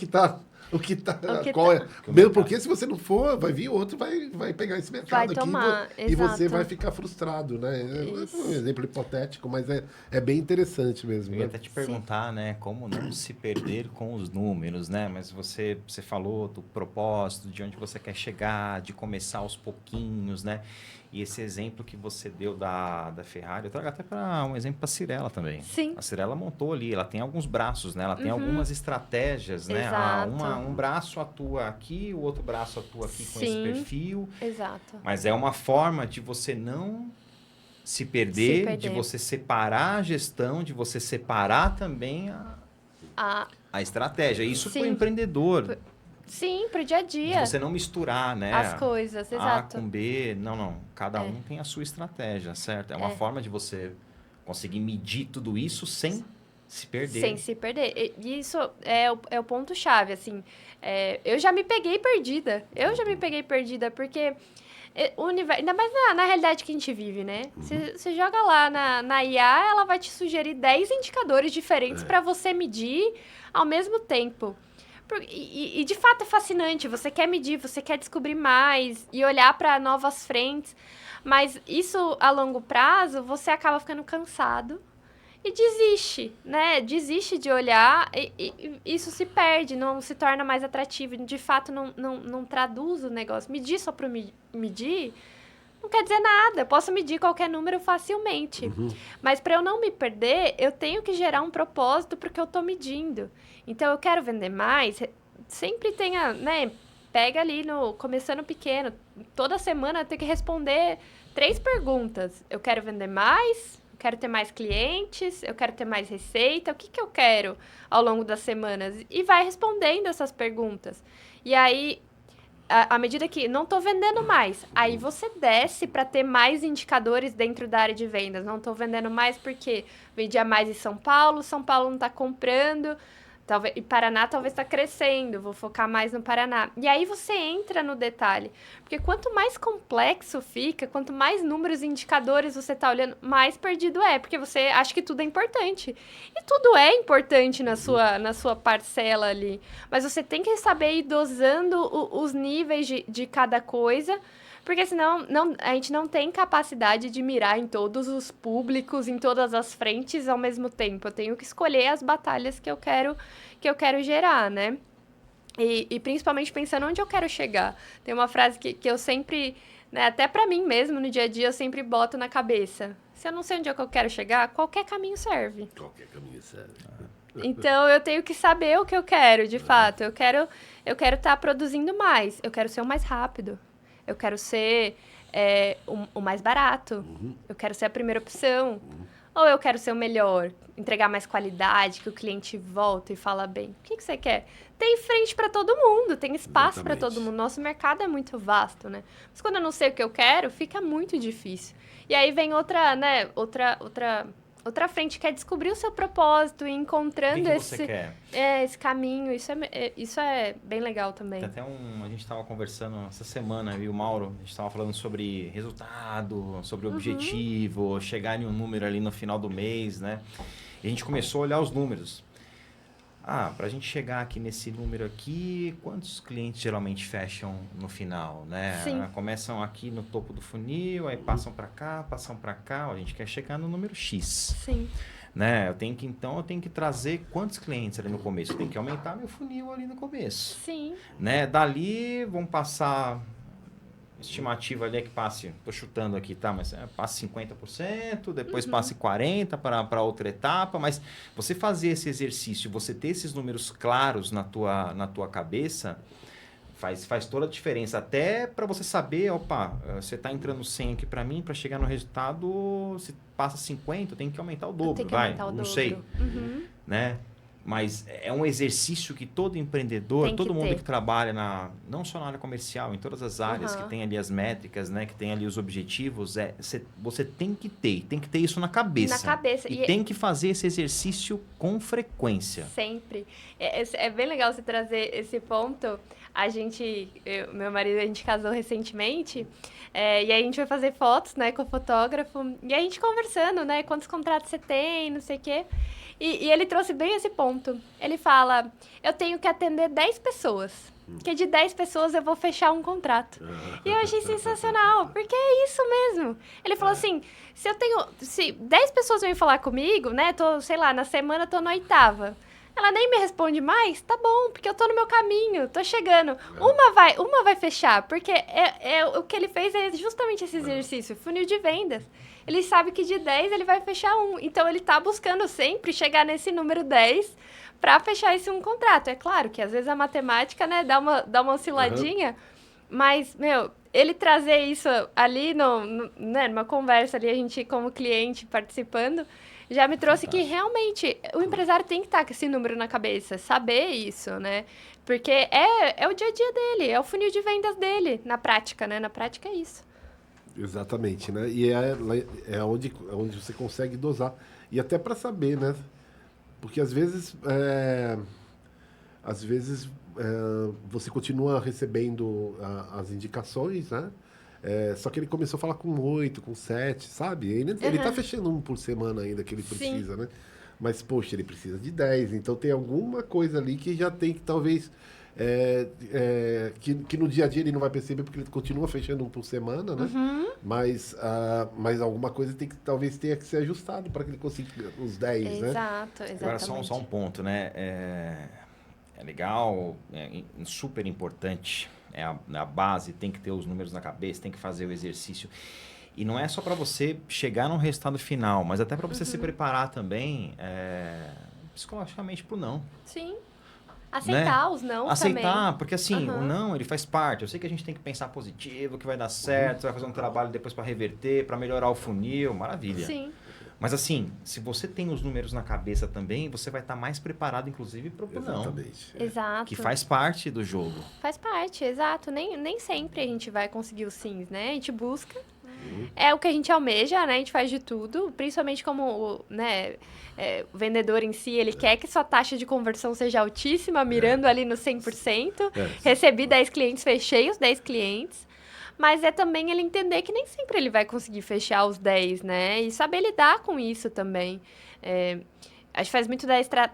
qual é. Mesmo porque se você não for, vai vir outro, vai pegar esse mercado aqui e você vai ficar frustrado, né? É um exemplo hipotético, mas é bem interessante mesmo. Eu ia até te perguntar, né, como não se perder com os números, né? Mas você falou do propósito, de onde você quer chegar, de começar aos pouquinhos, né? E esse exemplo que você deu da Ferrari, eu trago até para um exemplo para a Cirela também. Sim. A Cirela montou ali, ela tem alguns braços, né? Ela tem algumas estratégias, né? Um braço atua aqui, o outro braço atua aqui com esse perfil. Exato. Mas é uma forma de você não se perder, de você separar a gestão, de você separar também a estratégia. Isso para o empreendedor. Sim, pro dia a dia. De você não misturar, né? As coisas, exato. A com B, não. Cada um tem a sua estratégia, certo? É uma forma de você conseguir medir tudo isso sem se perder. Sem se perder. E isso é o ponto-chave, assim. Eu já me peguei perdida. Porque o universo... Ainda mais na realidade que a gente vive, né? Você joga lá na IA, ela vai te sugerir 10 indicadores diferentes para você medir ao mesmo tempo. E de fato é fascinante, você quer medir, você quer descobrir mais e olhar para novas frentes, mas isso a longo prazo você acaba ficando cansado e desiste, né? Desiste de olhar e isso se perde, não se torna mais atrativo, de fato não traduz o negócio. Medir só para medir não quer dizer nada, eu posso medir qualquer número facilmente. Mas para eu não me perder, eu tenho que gerar um propósito para o que eu estou medindo. Então, eu quero vender mais, sempre tenha, né? Pega ali começando pequeno, toda semana eu tenho que responder 3 perguntas. Eu quero vender mais, eu quero ter mais clientes, eu quero ter mais receita, o que eu quero ao longo das semanas? E vai respondendo essas perguntas. E aí, à medida que não estou vendendo mais, aí você desce para ter mais indicadores dentro da área de vendas. Não estou vendendo mais porque vendia mais em São Paulo não está comprando, talvez, e Paraná talvez está crescendo, vou focar mais no Paraná. E aí você entra no detalhe, porque quanto mais complexo fica, quanto mais números e indicadores você está olhando, mais perdido é, porque você acha que tudo é importante. E tudo é importante na sua parcela ali, mas você tem que saber ir dosando os níveis de cada coisa, porque senão a gente não tem capacidade de mirar em todos os públicos, em todas as frentes ao mesmo tempo. Eu tenho que escolher as batalhas que eu quero gerar, né? E principalmente pensando onde eu quero chegar. Tem uma frase que eu sempre, né, até pra mim mesmo, no dia a dia, eu sempre boto na cabeça. Se eu não sei onde é que eu quero chegar, qualquer caminho serve. Qualquer caminho serve. Então, eu tenho que saber o que eu quero, de fato. Eu quero estar produzindo mais. Eu quero ser o mais rápido. Eu quero ser o mais barato. Eu quero ser a primeira opção. Ou eu quero ser o melhor, entregar mais qualidade, que o cliente volta e fala bem. O que você quer? Tem frente para todo mundo, tem espaço para todo mundo. Nosso mercado é muito vasto, né? Mas quando eu não sei o que eu quero, fica muito difícil. E aí vem outra frente, que é descobrir o seu propósito e encontrando esse caminho. Isso é bem legal também. Tem até a gente estava conversando essa semana, eu e o Mauro, a gente estava falando sobre resultado, sobre objetivo, chegar em um número ali no final do mês, né? E a gente começou a olhar os números. Para a gente chegar aqui nesse número aqui, quantos clientes geralmente fecham no final, né? Sim. Começam aqui no topo do funil, aí passam para cá, a gente quer chegar no número X. Sim. Né? Eu tenho que trazer quantos clientes ali no começo? Eu tenho que aumentar meu funil ali no começo. Sim. Né? Dali vão passar, estimativa ali é que passe, estou chutando aqui, tá? Mas passe 50%, depois passe 40% para outra etapa, mas você fazer esse exercício, você ter esses números claros na tua cabeça, faz toda a diferença. Até para você saber, você está entrando 100 aqui para mim, para chegar no resultado, se passa 50, eu tenho que aumentar o dobro, não sei. Né? Mas é um exercício que todo empreendedor, todo mundo que trabalha não só na área comercial, em todas as áreas que tem ali as métricas, né, que tem ali os objetivos, você tem que ter isso na cabeça. E tem que fazer esse exercício com frequência. Sempre. É bem legal você trazer esse ponto. Meu marido, a gente casou recentemente, e aí a gente foi fazer fotos, né, com o fotógrafo, e a gente conversando, né, quantos contratos você tem, não sei o quê. E ele trouxe bem esse ponto. Ele fala, eu tenho que atender 10 pessoas, porque de 10 pessoas eu vou fechar um contrato. E eu achei sensacional, porque é isso mesmo. Ele falou assim, se 10 pessoas vêm falar comigo, né, sei lá, na semana tô na 8ª. Ela nem me responde mais, tá bom, porque eu tô no meu caminho, tô chegando. Uma vai fechar, porque o que ele fez é justamente esse exercício, funil de vendas. Ele sabe que de 10 ele vai fechar um. Então, ele tá buscando sempre chegar nesse número 10 para fechar esse um contrato. É claro que às vezes a matemática, né, dá uma osciladinha, mas, ele trazer isso ali né, numa conversa ali, a gente como cliente participando, já me trouxe que realmente o empresário tem que estar com esse número na cabeça, saber isso, né? Porque é o dia a dia dele, é o funil de vendas dele, na prática, né? Na prática é isso. Exatamente, né? E é onde você consegue dosar. E até para saber, né? Porque às vezes você continua recebendo as indicações, né? Só que ele começou a falar com 8, com 7, sabe? Ele tá fechando um por semana ainda que ele precisa, né? mas, poxa, ele precisa de 10. Então, tem alguma coisa ali que já tem que, talvez, que no dia a dia ele não vai perceber, porque ele continua fechando um por semana, né? Mas alguma coisa tem que, talvez tenha que ser ajustado para que ele consiga os 10, né? Exato, exatamente. Agora, só um ponto, né? É legal, super importante, a base, tem que ter os números na cabeça, tem que fazer o exercício. E não é só para você chegar no resultado final, mas até para você se preparar também psicologicamente para o não. Sim. Aceitar, né? Os não também. Aceitar, porque assim, o não, ele faz parte. Eu sei que a gente tem que pensar positivo, que vai dar certo, você vai fazer um trabalho depois para reverter, para melhorar o funil, maravilha. Sim. Mas assim, se você tem os números na cabeça também, você vai estar mais preparado, inclusive, para o não. Exatamente. Exato. Que faz parte do jogo. Faz parte, exato. Nem sempre a gente vai conseguir os sims, né? A gente busca. É o que a gente almeja, né? A gente faz de tudo, principalmente como o vendedor em si, ele quer que sua taxa de conversão seja altíssima, mirando ali no 100%. Recebi 10 clientes, fechei os 10 clientes. Mas é também ele entender que nem sempre ele vai conseguir fechar os 10, né? E saber lidar com isso também. Acho que faz muito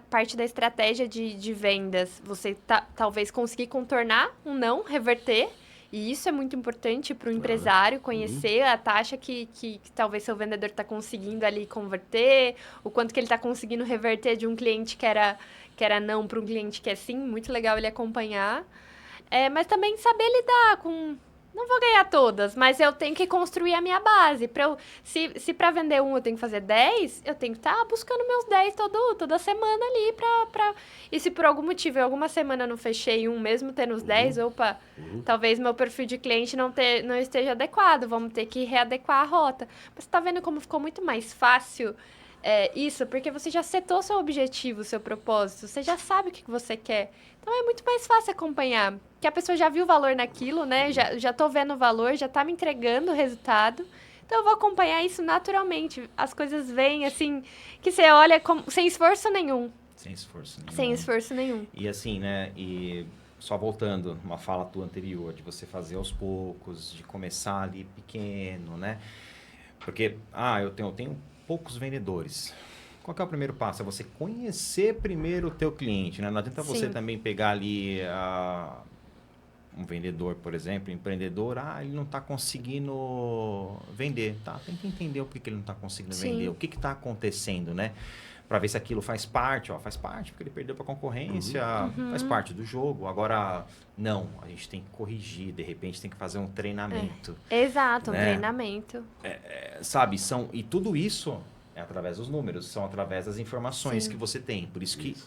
parte da estratégia de vendas. Você talvez conseguir contornar um não, reverter. E isso é muito importante para o empresário conhecer a taxa que talvez seu vendedor está conseguindo ali converter, o quanto que ele está conseguindo reverter de um cliente que era não para um cliente que é sim. Muito legal ele acompanhar. Mas também saber lidar com... Não vou ganhar todas, mas eu tenho que construir a minha base. Se para vender eu tenho que fazer 10, eu tenho que estar buscando meus 10 toda semana ali. E se por algum motivo, em alguma semana eu não fechei mesmo tendo os 10, talvez meu perfil de cliente não esteja adequado, vamos ter que readequar a rota. Mas você tá vendo como ficou muito mais fácil isso? Porque você já setou seu objetivo, seu propósito, você já sabe o que você quer. Então, é muito mais fácil acompanhar. Porque a pessoa já viu o valor naquilo, né? Já tô vendo o valor, já tá me entregando o resultado. Então, eu vou acompanhar isso naturalmente. As coisas vêm, assim, que você olha sem esforço nenhum. Sem esforço nenhum. Sem esforço nenhum. E assim, né? E só voltando, uma fala tua anterior, de você fazer aos poucos, de começar ali pequeno, né? Porque, eu tenho poucos vendedores. Qual que é o primeiro passo? É você conhecer primeiro o teu cliente, né? Não adianta você também pegar ali um vendedor, por exemplo, empreendedor, ele não está conseguindo vender, tá? Tem que entender o que ele não está conseguindo vender, o que está acontecendo, né? Para ver se aquilo faz parte, faz parte, porque ele perdeu para a concorrência, faz parte do jogo. Agora, não, a gente tem que corrigir, de repente tem que fazer um treinamento. Exato, né? Um treinamento. Sabe, e tudo isso é através dos números, são através das informações que você tem. Por isso que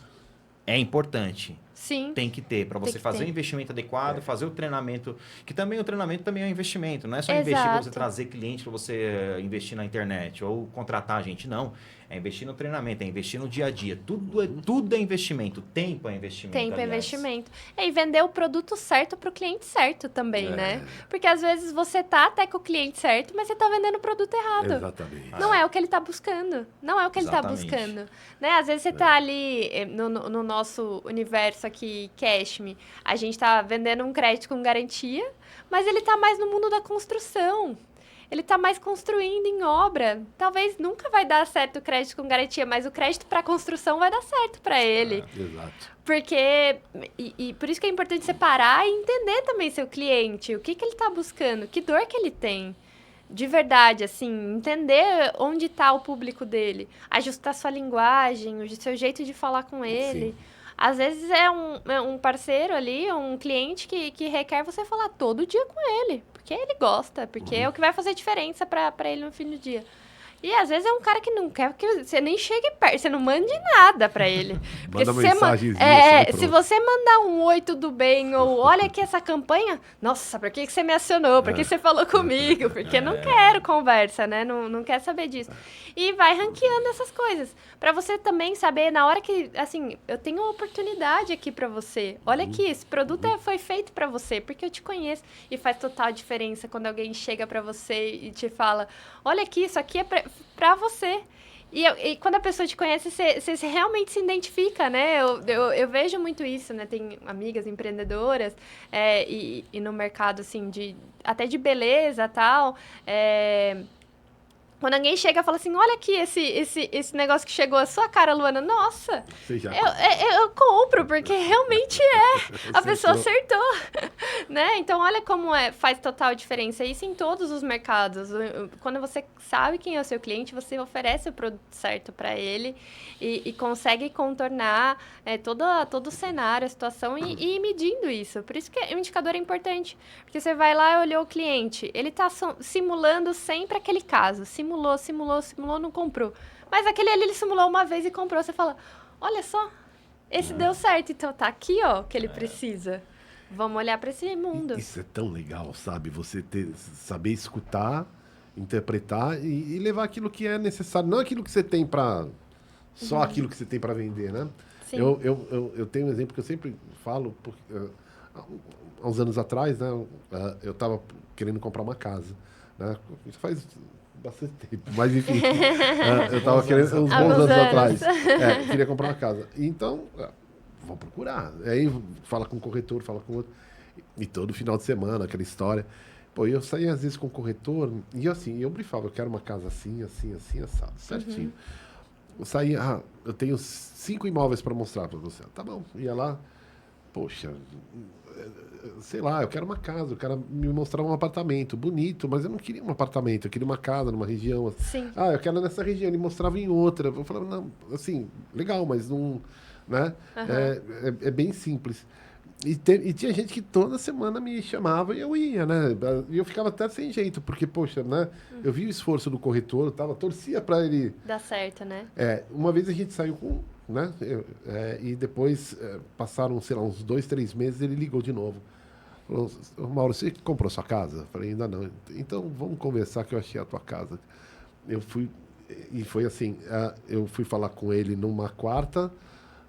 é importante. Sim. Tem que ter, para você fazer o investimento adequado, fazer o treinamento, que também o treinamento também é um investimento. Não é só investir para você trazer cliente, para você investir na internet ou contratar gente, não. É investir no treinamento, é investir no dia a dia. Tudo é investimento. Tempo é investimento. Tempo é investimento. E vender o produto certo para o cliente certo também, né? Porque às vezes você tá até com o cliente certo, mas você tá vendendo o produto errado. Exatamente. Não é o que ele tá buscando. Não é o que ele tá buscando. Né? Às vezes você tá ali no nosso universo aqui, Cashme, a gente tá vendendo um crédito com garantia, mas ele tá mais no mundo da construção. Ele está mais construindo em obra. Talvez nunca vai dar certo o crédito com garantia, mas o crédito para construção vai dar certo para ele. Exato. Porque, e por isso que é importante separar e entender também seu cliente, o que ele está buscando, que dor que ele tem. De verdade, assim, entender onde está o público dele. Ajustar sua linguagem, o seu jeito de falar com ele. Sim. Às vezes é um parceiro ali, um cliente que requer você falar todo dia com ele. Porque ele gosta, porque é o que vai fazer diferença para ele no fim do dia. E às vezes é um cara que não quer que você nem chegue perto, você não mande nada pra ele. Porque manda mensagenzinha, se você mandar um oi, tudo bem, ou olha aqui essa campanha, nossa, por que você me acionou? Por que você falou comigo? Porque não quero conversa, né? Não quer saber disso. E vai ranqueando essas coisas. Pra você também saber, na hora que, assim, eu tenho uma oportunidade aqui pra você. Olha aqui, esse produto foi feito pra você, porque eu te conheço. E faz total diferença quando alguém chega pra você e te fala, olha aqui, isso aqui é pra você. E quando a pessoa te conhece, você realmente se identifica, né? Eu vejo muito isso, né? Tem amigas empreendedoras e no mercado, assim, até de beleza e tal. Quando alguém chega e fala assim, olha aqui esse negócio que chegou à sua cara, Luana, nossa, Você já eu compro, porque realmente a pessoa acertou, né? Então, olha como faz total diferença. Isso em todos os mercados. Quando você sabe quem é o seu cliente, você oferece o produto certo para ele e consegue contornar todo o cenário, a situação e ir medindo isso. Por isso que o indicador é importante, porque você vai lá e olhou o cliente, ele está simulando sempre aquele caso, simulou, não comprou. Mas aquele ali ele simulou uma vez e comprou. Você fala, olha só, esse deu certo. Então tá aqui, ó, o que ele precisa. Vamos olhar para esse mundo. Isso é tão legal, sabe? Você saber escutar, interpretar e levar aquilo que é necessário. Não aquilo que você tem para... Só aquilo que você tem para vender, né? Sim. Eu tenho um exemplo que eu sempre falo. Há uns anos atrás, né? Eu estava querendo comprar uma casa. Né? Isso faz bastante tempo, mas enfim. Eu estava querendo, uns bons anos atrás. Eu queria comprar uma casa. Então, vou procurar. Aí fala com o corretor, fala com outro. E todo final de semana, aquela história. Pô, eu saía às vezes com o corretor e assim, eu brifava, eu quero uma casa assim, assado, certinho. Eu saía, eu tenho 5 imóveis para mostrar para você. Tá bom, ia lá, poxa, sei lá, eu quero uma casa, o cara me mostrar um apartamento bonito, mas eu não queria um apartamento, eu queria uma casa numa região. Sim. Eu quero nessa região, ele mostrava em outra. Eu falava, não, assim, legal, mas não, né? É bem simples. E tinha gente que toda semana me chamava e eu ia, né? E eu ficava até sem jeito, porque, poxa, né? Eu vi o esforço do corretor, torcia para ele... Dá certo, né? Uma vez a gente saiu com... né? E depois passaram, sei lá, uns 2, 3 meses, ele ligou de novo. Falou, Mauro, você comprou sua casa? Eu falei, ainda não. Então, vamos conversar que eu achei a tua casa. Eu fui... E foi assim, eu fui falar com ele numa quarta...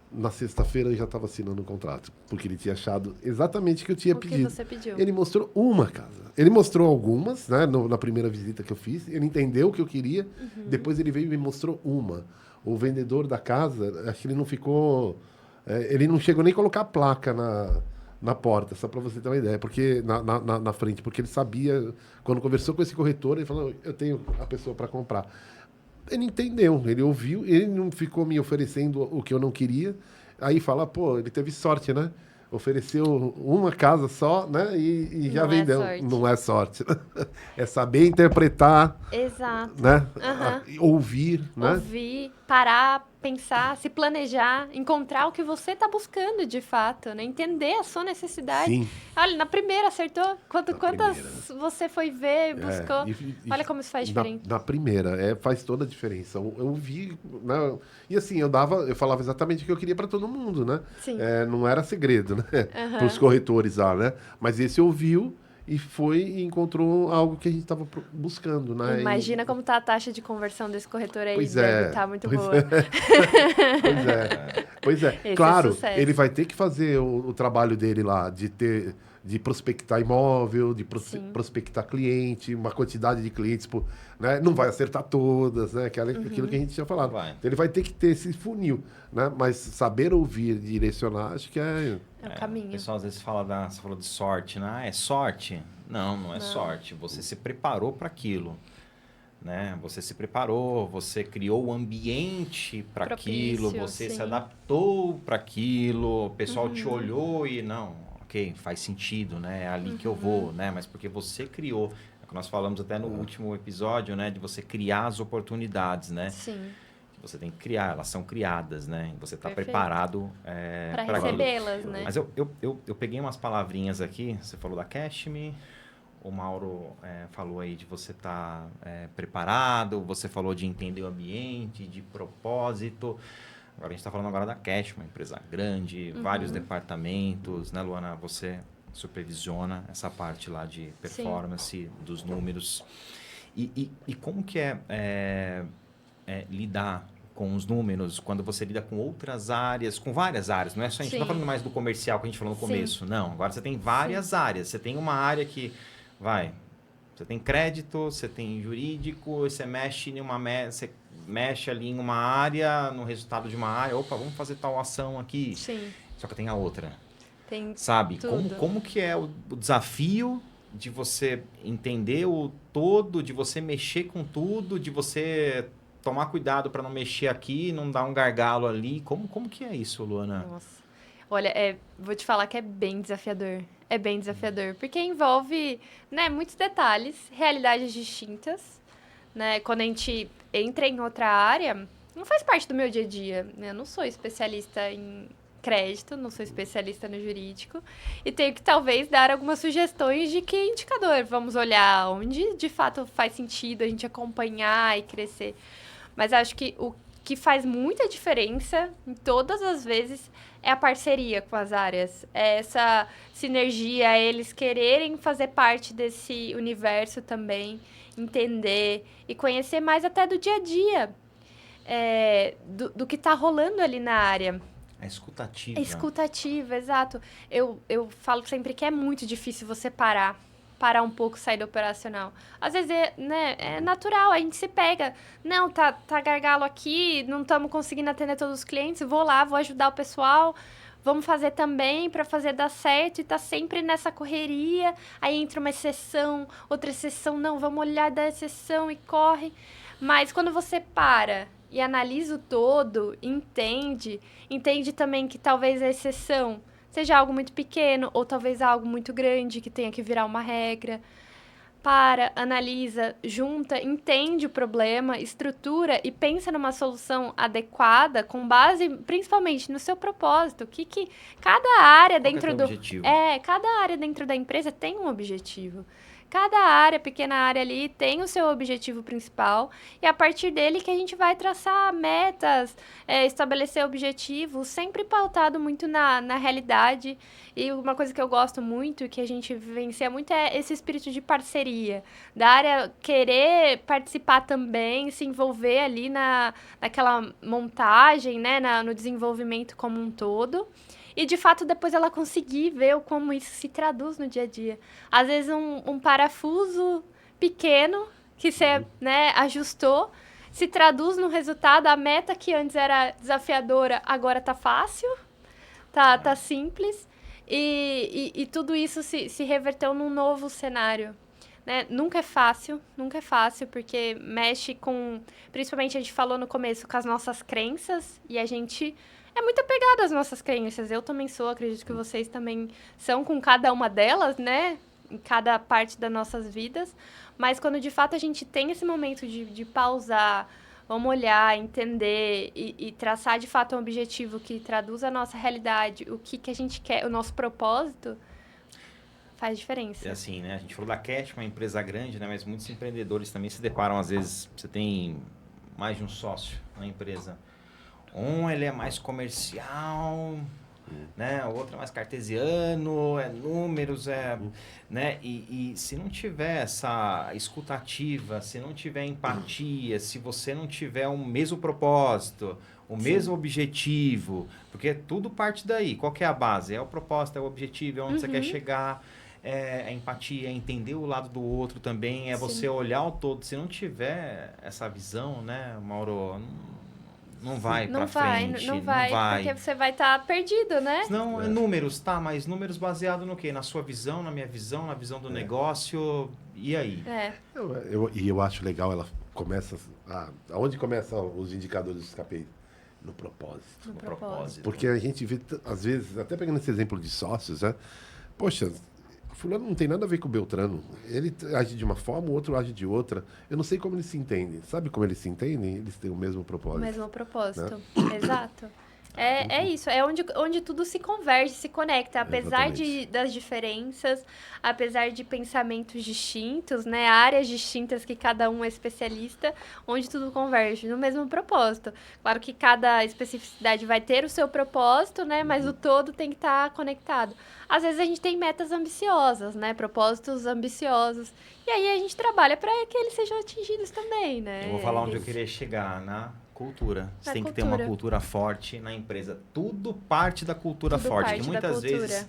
Na sexta-feira eu já estava assinando o contrato, porque ele tinha achado exatamente o que eu tinha pedido. O que você pediu. Ele mostrou uma casa. Ele mostrou algumas, né, na primeira visita que eu fiz. Ele entendeu o que eu queria. Depois ele veio e me mostrou uma. O vendedor da casa, acho que ele não ficou... ele não chegou nem a colocar a placa na porta, só para você ter uma ideia. Porque na frente, porque ele sabia... Quando conversou com esse corretor, ele falou, eu tenho a pessoa para comprar. Ele entendeu, ele ouviu, ele não ficou me oferecendo o que eu não queria. Aí fala, pô, ele teve sorte, né? Ofereceu uma casa só, né? E já vendeu. Não é sorte. É saber interpretar. Exato. Né? Ouvir, né? Ouvir, parar, pensar, se planejar, encontrar o que você está buscando de fato, né? Entender a sua necessidade. Sim. Olha, na primeira acertou? Quantas você foi ver, buscou? Olha como isso faz diferença. Na primeira, faz toda a diferença. Eu vi, né? E assim, eu falava exatamente o que eu queria para todo mundo, né? Sim. Não era segredo, né? Para os corretores lá, né? Mas esse ouviu e foi e encontrou algo que a gente estava buscando, né? Imagina como está a taxa de conversão desse corretor aí. Pois deve estar muito boa. Pois é. Claro, ele vai ter que fazer o trabalho dele lá, de prospectar imóvel, de prospectar cliente, uma quantidade de clientes, né? Não vai acertar todas, né? Aquilo que a gente tinha falado. Então, ele vai ter que ter esse funil, né? Mas saber ouvir, direcionar, acho que é o caminho. O pessoal às vezes fala você falou de sorte, né? É sorte? Não é sorte. Você se preparou para aquilo. Né? Você se preparou, você criou o ambiente para aquilo, você se adaptou para aquilo, o pessoal te olhou e não, ok, faz sentido, né? É ali que eu vou, né? Mas porque você criou, é o que nós falamos até no último episódio, né? De você criar as oportunidades, né? Sim. Você tem que criar, elas são criadas, né? Você está preparado para recebê-las, né? Mas eu peguei umas palavrinhas aqui, você falou da Cashme, o Mauro falou aí de você estar preparado, você falou de entender o ambiente, de propósito. Agora a gente está falando agora da Cash, uma empresa grande, vários departamentos, né, Luana? Você supervisiona essa parte lá de performance, dos números. E como que é lidar com os números quando você lida com outras áreas, com várias áreas? Não é só a gente não está falando mais do comercial que a gente falou no começo, não. Agora você tem várias áreas. Você tem uma área que você tem crédito, você tem jurídico, você mexe você mexe ali em uma área, no resultado de uma área, opa, vamos fazer tal ação aqui. Sim. Só que tem a outra. Tem sabe? Tudo. Como que é o desafio de você entender o todo, de você mexer com tudo, de você tomar cuidado para não mexer aqui, não dar um gargalo ali. Como que é isso, Luana? Nossa. Olha, vou te falar que é bem desafiador. É bem desafiador, porque envolve, né, muitos detalhes, realidades distintas, né? Quando a gente entra em outra área, não faz parte do meu dia a dia, né? Eu não sou especialista em crédito, não sou especialista no jurídico, e tenho que talvez dar algumas sugestões de que indicador vamos olhar, onde de fato faz sentido a gente acompanhar e crescer. Mas acho que o que faz muita diferença em todas as vezes é a parceria com as áreas. É essa sinergia, é eles quererem fazer parte desse universo também, entender e conhecer mais até do dia a dia, do que está rolando ali na área. A escutativa. Escutativa, exato. Eu falo sempre que é muito difícil você parar um pouco, sair do operacional. Às vezes é natural, a gente se pega. Não, tá gargalo aqui, não estamos conseguindo atender todos os clientes, vou lá, vou ajudar o pessoal, vamos fazer também para fazer dar certo, e tá sempre nessa correria. Aí entra uma exceção, outra exceção, não, vamos olhar da exceção e corre. Mas quando você para e analisa o todo, entende também que talvez a exceção seja algo muito pequeno ou talvez algo muito grande que tenha que virar uma regra. Para, analisa, junta, entende o problema, estrutura e pensa numa solução adequada com base principalmente no seu propósito. Que cada área dentro do objetivo? Cada área dentro da empresa tem um objetivo. Cada área, pequena área ali, tem o seu objetivo principal e a partir dele que a gente vai traçar metas, estabelecer objetivos, sempre pautado muito na realidade. E uma coisa que eu gosto muito, que a gente vivencia muito, é esse espírito de parceria. Da área querer participar também, se envolver ali naquela montagem, né, no desenvolvimento como um todo. E, de fato, depois ela conseguir ver como isso se traduz no dia a dia. Às vezes, um parafuso pequeno que você, né, ajustou, se traduz no resultado. A meta que antes era desafiadora, agora tá fácil, tá simples. E tudo isso se reverteu num novo cenário. Né? Nunca é fácil, porque mexe com... Principalmente, a gente falou no começo, com as nossas crenças, e a gente... é muito apegado às nossas crenças. Eu também sou, acredito que vocês também são com cada uma delas, né? Em cada parte das nossas vidas. Mas quando, de fato, a gente tem esse momento de pausar, vamos olhar, entender e traçar, de fato, um objetivo que traduz a nossa realidade, o que a gente quer, o nosso propósito, faz diferença. É assim, né? A gente falou da Cash, uma empresa grande, né? Mas muitos empreendedores também se deparam, às vezes, você tem mais de um sócio na empresa. Ele é mais comercial, né? O outro é mais cartesiano, é números, né? E se não tiver essa escutativa, se não tiver empatia, se você não tiver o mesmo propósito, o mesmo objetivo, porque tudo parte daí. Qual que é a base? É o propósito, é o objetivo, é onde você quer chegar, é a empatia, é entender o lado do outro também, é você olhar o todo. Se não tiver essa visão, né, Mauro... Não vai pra frente. Não vai, porque você vai estar perdido, né? Não, é números, tá? Mas números baseados no quê? Na sua visão, na minha visão, na visão do negócio. E aí? Eu acho legal, ela começa... Aonde começam os indicadores dos KPIs? No propósito. No propósito. Porque a gente vê, às vezes, até pegando esse exemplo de sócios, né? Poxa... Fulano não tem nada a ver com o Beltrano. Ele age de uma forma, o outro age de outra. Eu não sei como eles se entendem. Sabe como eles se entendem? Eles têm o mesmo propósito. O mesmo propósito, né? Exato. É isso, é onde tudo se converge, se conecta. Apesar das diferenças, apesar de pensamentos distintos, né? Áreas distintas que cada um é especialista, onde tudo converge no mesmo propósito. Claro que cada especificidade vai ter o seu propósito, né? Mas o todo tem que estar conectado. Às vezes a gente tem metas ambiciosas, né? Propósitos ambiciosos. E aí a gente trabalha para que eles sejam atingidos também, né? Eu vou falar onde eu queria chegar, na cultura. Você tem que ter uma cultura forte na empresa. Tudo parte da cultura forte. Que muitas vezes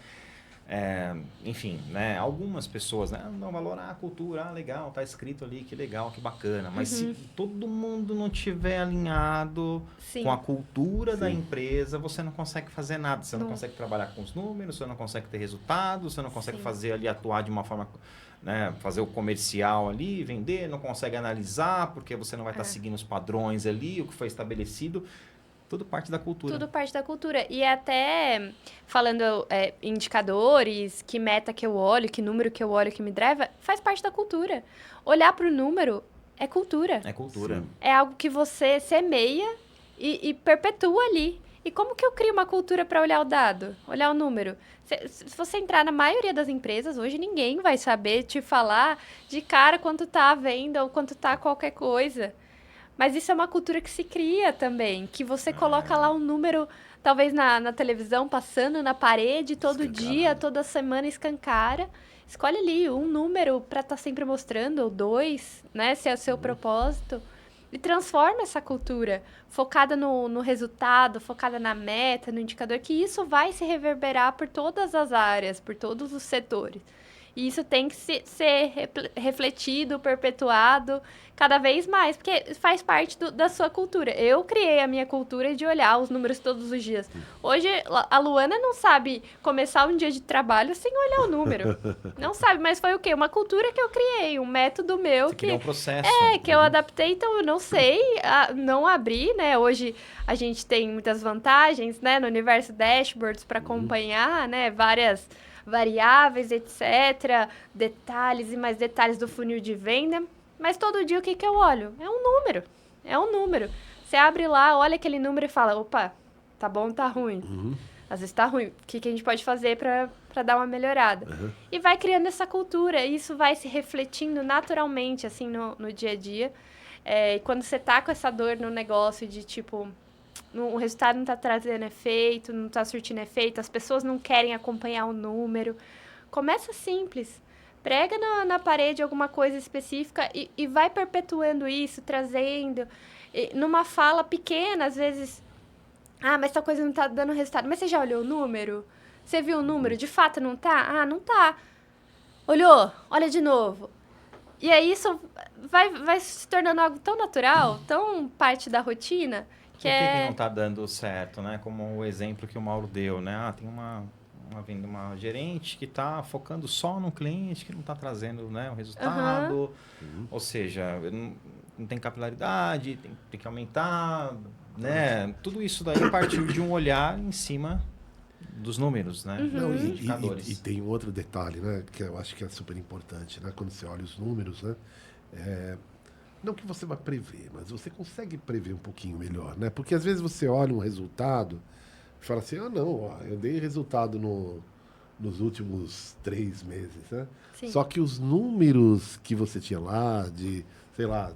enfim, né? Algumas pessoas, né? Não valorar a cultura, legal, tá escrito ali, que legal, que bacana. Mas se todo mundo não tiver alinhado Sim. com a cultura da Sim. empresa, você não consegue fazer nada. Você não consegue trabalhar com os números, você não consegue ter resultados, você não consegue Sim. fazer ali, atuar de uma forma, né? Fazer o comercial ali, vender, não consegue analisar, porque você não vai estar seguindo os padrões ali, o que foi estabelecido. Tudo parte da cultura. Tudo parte da cultura. E até falando indicadores, que meta que eu olho, que número que eu olho que me driva, faz parte da cultura. Olhar para o número é cultura. É cultura. Sim. É algo que você semeia e perpetua ali. E como que eu crio uma cultura para olhar o dado, olhar o número? Se você entrar na maioria das empresas, hoje ninguém vai saber te falar de cara quanto tá a venda ou quanto tá qualquer coisa. Mas isso é uma cultura que se cria também, que você coloca lá um número, talvez na televisão, passando na parede, todo dia, toda semana escancara. Escolhe ali um número para estar sempre mostrando, ou 2, né, se é o seu propósito. E transforma essa cultura, focada no resultado, focada na meta, no indicador, que isso vai se reverberar por todas as áreas, por todos os setores. E isso tem que ser refletido, perpetuado cada vez mais, porque faz parte da sua cultura. Eu criei a minha cultura de olhar os números todos os dias. Hoje, a Luana não sabe começar um dia de trabalho sem olhar o número. Não sabe, mas foi o quê? Uma cultura que eu criei, um método meu Você criou um processo. que eu adaptei, então eu não sei, não abri, né? Hoje a gente tem muitas vantagens, né? No universo dashboards para acompanhar, né? Várias variáveis, etc. Detalhes e mais detalhes do funil de venda. Mas todo dia o que eu olho? É um número. É um número. Você abre lá, olha aquele número e fala, opa, tá bom, tá ruim. Às vezes tá ruim. O que a gente pode fazer para dar uma melhorada? E vai criando essa cultura. E isso vai se refletindo naturalmente, assim, no dia a dia. E quando você tá com essa dor no negócio de, tipo, o resultado não tá trazendo efeito, não tá surtindo efeito, as pessoas não querem acompanhar o número. Começa simples. Prega na parede alguma coisa específica e vai perpetuando isso, trazendo. Numa fala pequena, às vezes... mas tal coisa não tá dando resultado. Mas você já olhou o número? Você viu o número? De fato não tá? Não tá. Olhou? Olha de novo. E aí isso vai se tornando algo tão natural, tão parte da rotina, Por que não tá dando certo, né? Como o exemplo que o Mauro deu, né? Tem uma gerente que está focando só no cliente, que não está trazendo, né, o resultado. Ou seja, não tem capilaridade, tem que aumentar, né? Tudo isso daí partiu de um olhar em cima dos números, né? Não, Dos indicadores. e tem um outro detalhe, né? Que eu acho que é super importante, né? Quando você olha os números, né? Não que você vai prever, mas você consegue prever um pouquinho melhor, né? Porque às vezes você olha um resultado e fala assim, eu dei resultado nos últimos 3 meses, né? Sim. Só que os números que você tinha lá, sei lá,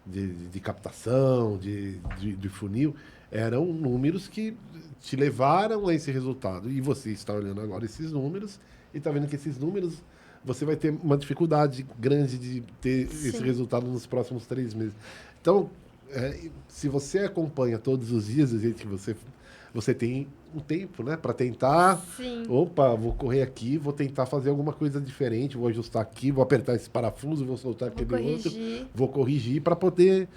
de captação, de funil, eram números que te levaram a esse resultado. E você está olhando agora esses números e está vendo que esses números você vai ter uma dificuldade grande de ter esse resultado nos próximos 3 meses. Então, se você acompanha todos os dias do jeito que você tem um tempo, né, para tentar. Sim. Opa, vou correr aqui, vou tentar fazer alguma coisa diferente, vou ajustar aqui, vou apertar esse parafuso, vou soltar aquele outro, vou corrigir para poder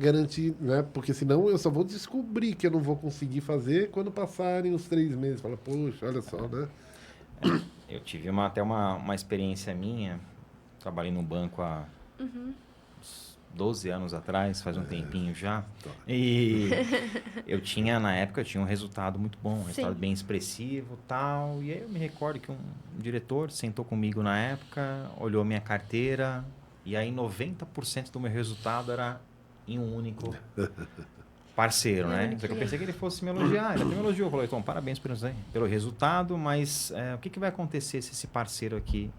garantir, né? Porque senão eu só vou descobrir que eu não vou conseguir fazer quando passarem os 3 meses. Fala, poxa, olha só, né? Eu tive até uma experiência minha, trabalhei num banco há 12 anos atrás, faz um tempinho já. E na época, eu tinha um resultado muito bom, um resultado bem expressivo e tal. E aí eu me recordo que um diretor sentou comigo na época, olhou minha carteira, e aí 90% do meu resultado era em um único parceiro, né? Só que eu pensei que ele fosse me elogiar. Ele até me elogiou, falou, então, parabéns pelo resultado, mas o que vai acontecer se esse parceiro aqui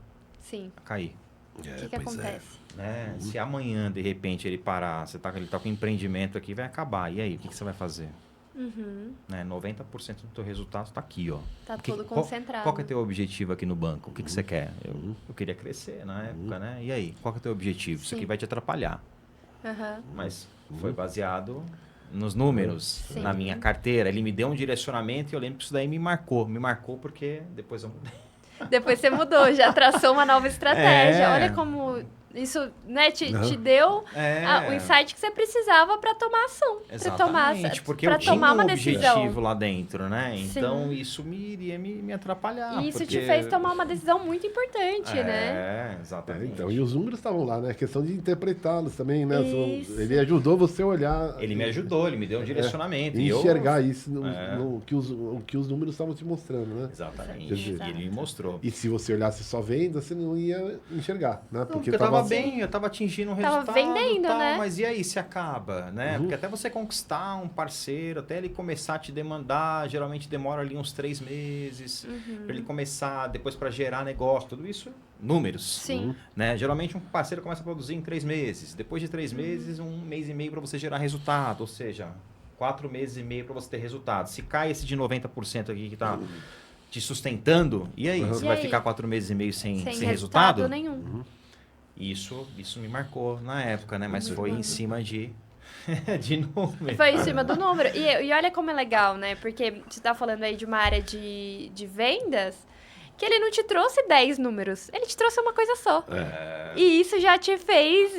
cair? O que acontece? Né? Se amanhã, de repente, ele parar, ele tá com um empreendimento aqui, vai acabar. E aí, o que você vai fazer? Né? 90% do teu resultado está aqui, ó. Tá todo concentrado. Qual que é o teu objetivo aqui no banco? O que você quer? Eu queria crescer na época, né? E aí, qual que é o teu objetivo? Isso aqui vai te atrapalhar. Mas foi baseado nos números, na minha carteira. Ele me deu um direcionamento e eu lembro que isso daí me marcou. Me marcou porque depois eu mudei. Depois você mudou, já traçou uma nova estratégia. É. Olha como isso, né, te deu o insight que você precisava para tomar ação. Exatamente, porque eu tinha um objetivo lá dentro, né? Então, isso iria me atrapalhar. E isso porque... te fez tomar uma decisão muito importante, né? É, exatamente. Então, e os números estavam lá, né? A questão de interpretá-los também, né? Isso. Ele ajudou você a olhar... Ele me ajudou, ele me deu um direcionamento. E enxergar isso no que os números estavam te mostrando, né? Exatamente. Dizer, e ele me mostrou. E se você olhasse só venda, você não ia enxergar, né? Porque eu tava bem, eu tava atingindo um resultado. Tava vendendo, tal, né? Mas e aí se acaba, né? Porque até você conquistar um parceiro, até ele começar a te demandar, geralmente demora ali uns 3 meses. Pra ele começar, depois para gerar negócio, tudo isso, números. Sim. Né? Geralmente um parceiro começa a produzir em 3 meses. Depois de 3 meses, 1 mês e meio para você gerar resultado. Ou seja, 4 meses e meio para você ter resultado. Se cai esse de 90% aqui que tá te sustentando, e aí? Você vai ficar 4 meses e meio sem resultado? Nenhum. Isso me marcou na época, né? Mas foi em cima de número. Foi em cima do número. E olha como é legal, né? Porque você tá falando aí de uma área de vendas, que ele não te trouxe 10 números. Ele te trouxe uma coisa só. E isso já te fez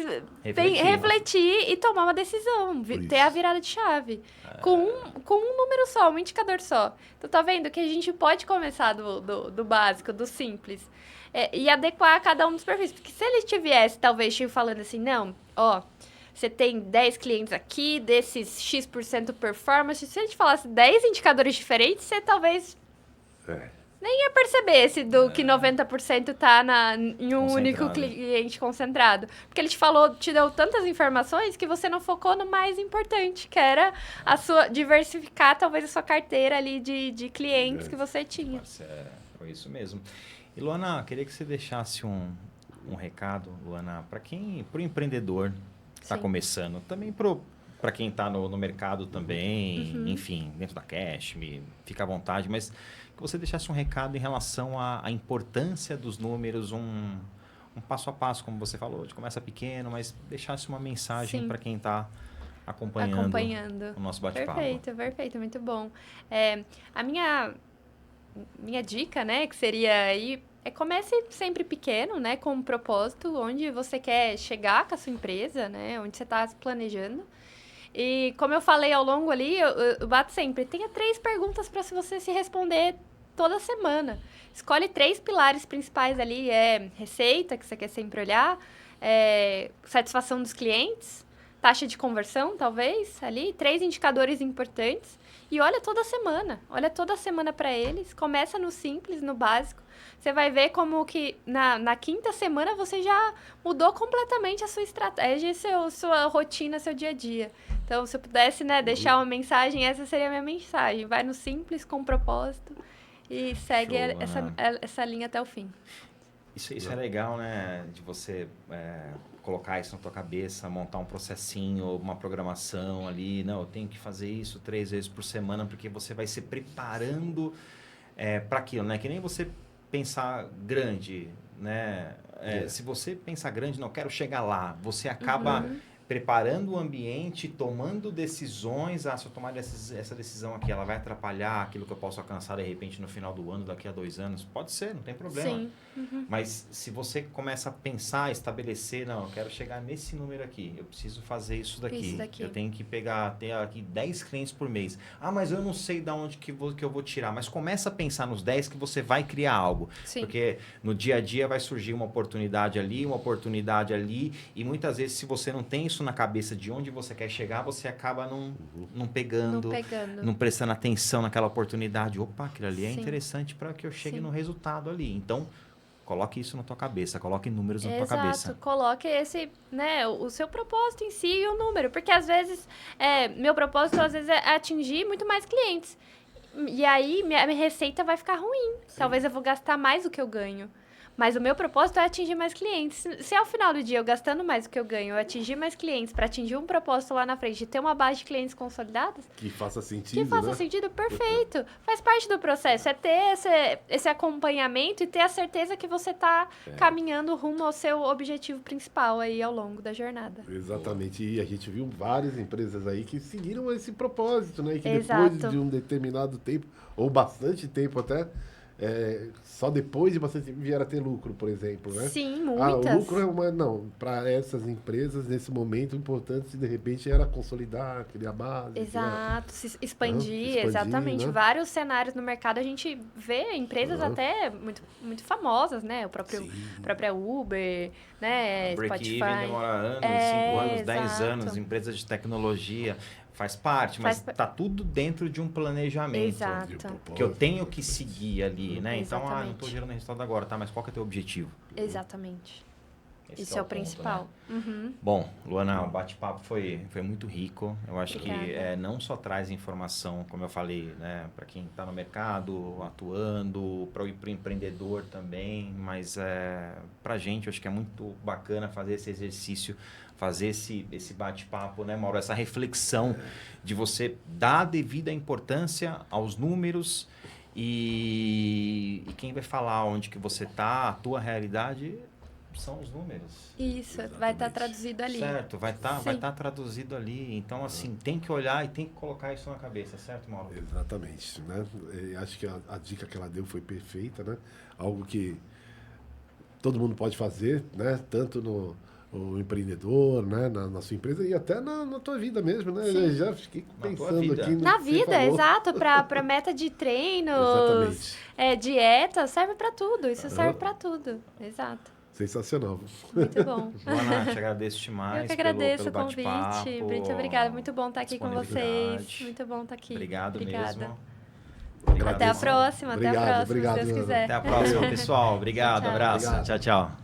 refletir e tomar uma decisão. Ter a virada de chave. Com um número só, um indicador só. Então, tá vendo que a gente pode começar do básico, do simples. E adequar a cada um dos perfis. Porque se ele te viesse, talvez, te falando assim, não, você tem 10 clientes aqui, desses X% performance. Se ele te falasse 10 indicadores diferentes, você talvez nem ia perceber que 90% tá em um único cliente concentrado. Porque ele te deu tantas informações que você não focou no mais importante, que era diversificar talvez a sua carteira ali de clientes que você tinha. Foi isso mesmo. E, Luana, queria que você deixasse um recado, Luana, para o empreendedor que está começando, também para quem está no mercado também, enfim, dentro da Cash, fica à vontade, mas que você deixasse um recado em relação à importância dos números, um passo a passo, como você falou, de começa pequeno, mas deixasse uma mensagem para quem está acompanhando o nosso bate-papo. Perfeito, muito bom. A minha dica, né, que seria aí, comece sempre pequeno, né, com um propósito, onde você quer chegar com a sua empresa, né, onde você está planejando. E como eu falei ao longo ali, eu bato sempre, tenha 3 perguntas para você se responder toda semana. Escolhe 3 pilares principais ali, receita, que você quer sempre olhar, satisfação dos clientes, taxa de conversão, talvez, ali, 3 indicadores importantes. E olha toda semana para eles, começa no simples, no básico. Você vai ver como que na 5ª semana você já mudou completamente a sua estratégia, sua rotina, seu dia a dia. Então, se eu pudesse, né, deixar uma mensagem, essa seria a minha mensagem. Vai no simples, com propósito e segue essa linha até o fim. Isso é legal, né? De você colocar isso na tua cabeça, montar um processinho, uma programação ali. Não, eu tenho que fazer isso 3 vezes por semana, porque você vai se preparando para aquilo, né? Que nem você pensar grande, né? Se você pensar grande, não quero chegar lá, você acaba preparando o ambiente, tomando decisões. Se eu tomar essa decisão aqui, ela vai atrapalhar aquilo que eu posso alcançar de repente no final do ano, daqui a 2 anos? Pode ser, não tem problema. Sim. Mas se você começa a pensar, estabelecer, não, eu quero chegar nesse número aqui, eu preciso fazer isso daqui. Eu tenho que ter aqui 10 clientes por mês. Mas eu não sei de onde que eu vou tirar. Mas começa a pensar nos 10 que você vai criar algo. Sim. Porque no dia a dia vai surgir uma oportunidade ali, e muitas vezes se você não tem isso na cabeça de onde você quer chegar, você acaba não pegando, não prestando atenção naquela oportunidade. Opa, aquilo ali é interessante para que eu chegue no resultado ali. Então, coloque isso na tua cabeça, coloque números na tua cabeça. Exato, coloque o seu propósito em si e o número. Porque às vezes, meu propósito às vezes é atingir muito mais clientes. E aí, minha receita vai ficar ruim. Sim. Talvez eu vou gastar mais do que eu ganho. Mas o meu propósito é atingir mais clientes. Se ao final do dia eu gastando mais do que eu ganho, eu atingir mais clientes para atingir um propósito lá na frente, de ter uma base de clientes consolidados... Que faça sentido, perfeito. Faz parte do processo. É ter esse acompanhamento e ter a certeza que você está caminhando rumo ao seu objetivo principal aí ao longo da jornada. Exatamente. E a gente viu várias empresas aí que seguiram esse propósito, né? E que depois de um determinado tempo, ou bastante tempo até... só depois de bastante tempo vieram a ter lucro, por exemplo, né? Sim, Ah, o muitas. lucro é uma... Não, para essas empresas, nesse momento, o importante, de repente, era consolidar, criar base. Exato, se expandir, expandir, exatamente. né? Vários cenários no mercado, a gente vê empresas Aham. até muito famosas, né? Sim. própria Uber, né? Break-even Spotify. demora anos, 5 É, anos, 10 exato. anos, empresas de tecnologia, faz parte, mas tá tudo dentro de um planejamento. Exato. Que eu tenho que seguir ali, né? Então, não Exatamente. tô gerando resultado agora, tá? Mas qual que é o teu objetivo? Exatamente. Esse Isso que é o ponto, principal. né? Uhum. Bom, Luana, o bate-papo foi muito rico. Eu acho que Obrigada. não só traz informação, como eu falei, né, para quem está no mercado, atuando, para o empreendedor também, mas para a gente, eu acho que é muito bacana fazer esse exercício, fazer esse bate-papo, né, Mauro? Essa reflexão de você dar a devida importância aos números e quem vai falar onde que você está, a tua realidade... são os números. Isso, Exatamente. vai estar traduzido ali. Certo, vai Sim. tá traduzido ali. Então, assim, tem que olhar e tem que colocar isso na cabeça, certo, Mauro? Exatamente, né? Acho que a dica que ela deu foi perfeita, né? Algo que todo mundo pode fazer, né? Tanto no empreendedor, né? Na sua empresa e até na tua vida mesmo, né? Sim. Eu já fiquei Na tua pensando vida. aqui no Na que você vida, falou. exato, para meta de treinos, Exatamente. dieta, serve para tudo, isso serve para tudo, exato. Sensacional. Muito bom. Luana, te agradeço demais. Eu que agradeço pelo o convite, bate-papo, muito obrigada, muito bom estar aqui com vocês, disponibilidade. muito bom estar aqui. Obrigado Obrigada. mesmo. Até a Mauro. próxima, Obrigado, se Deus Ana. quiser. Até a próxima, pessoal. Obrigado, Tchau, tchau. abraço. Obrigado. Tchau, tchau.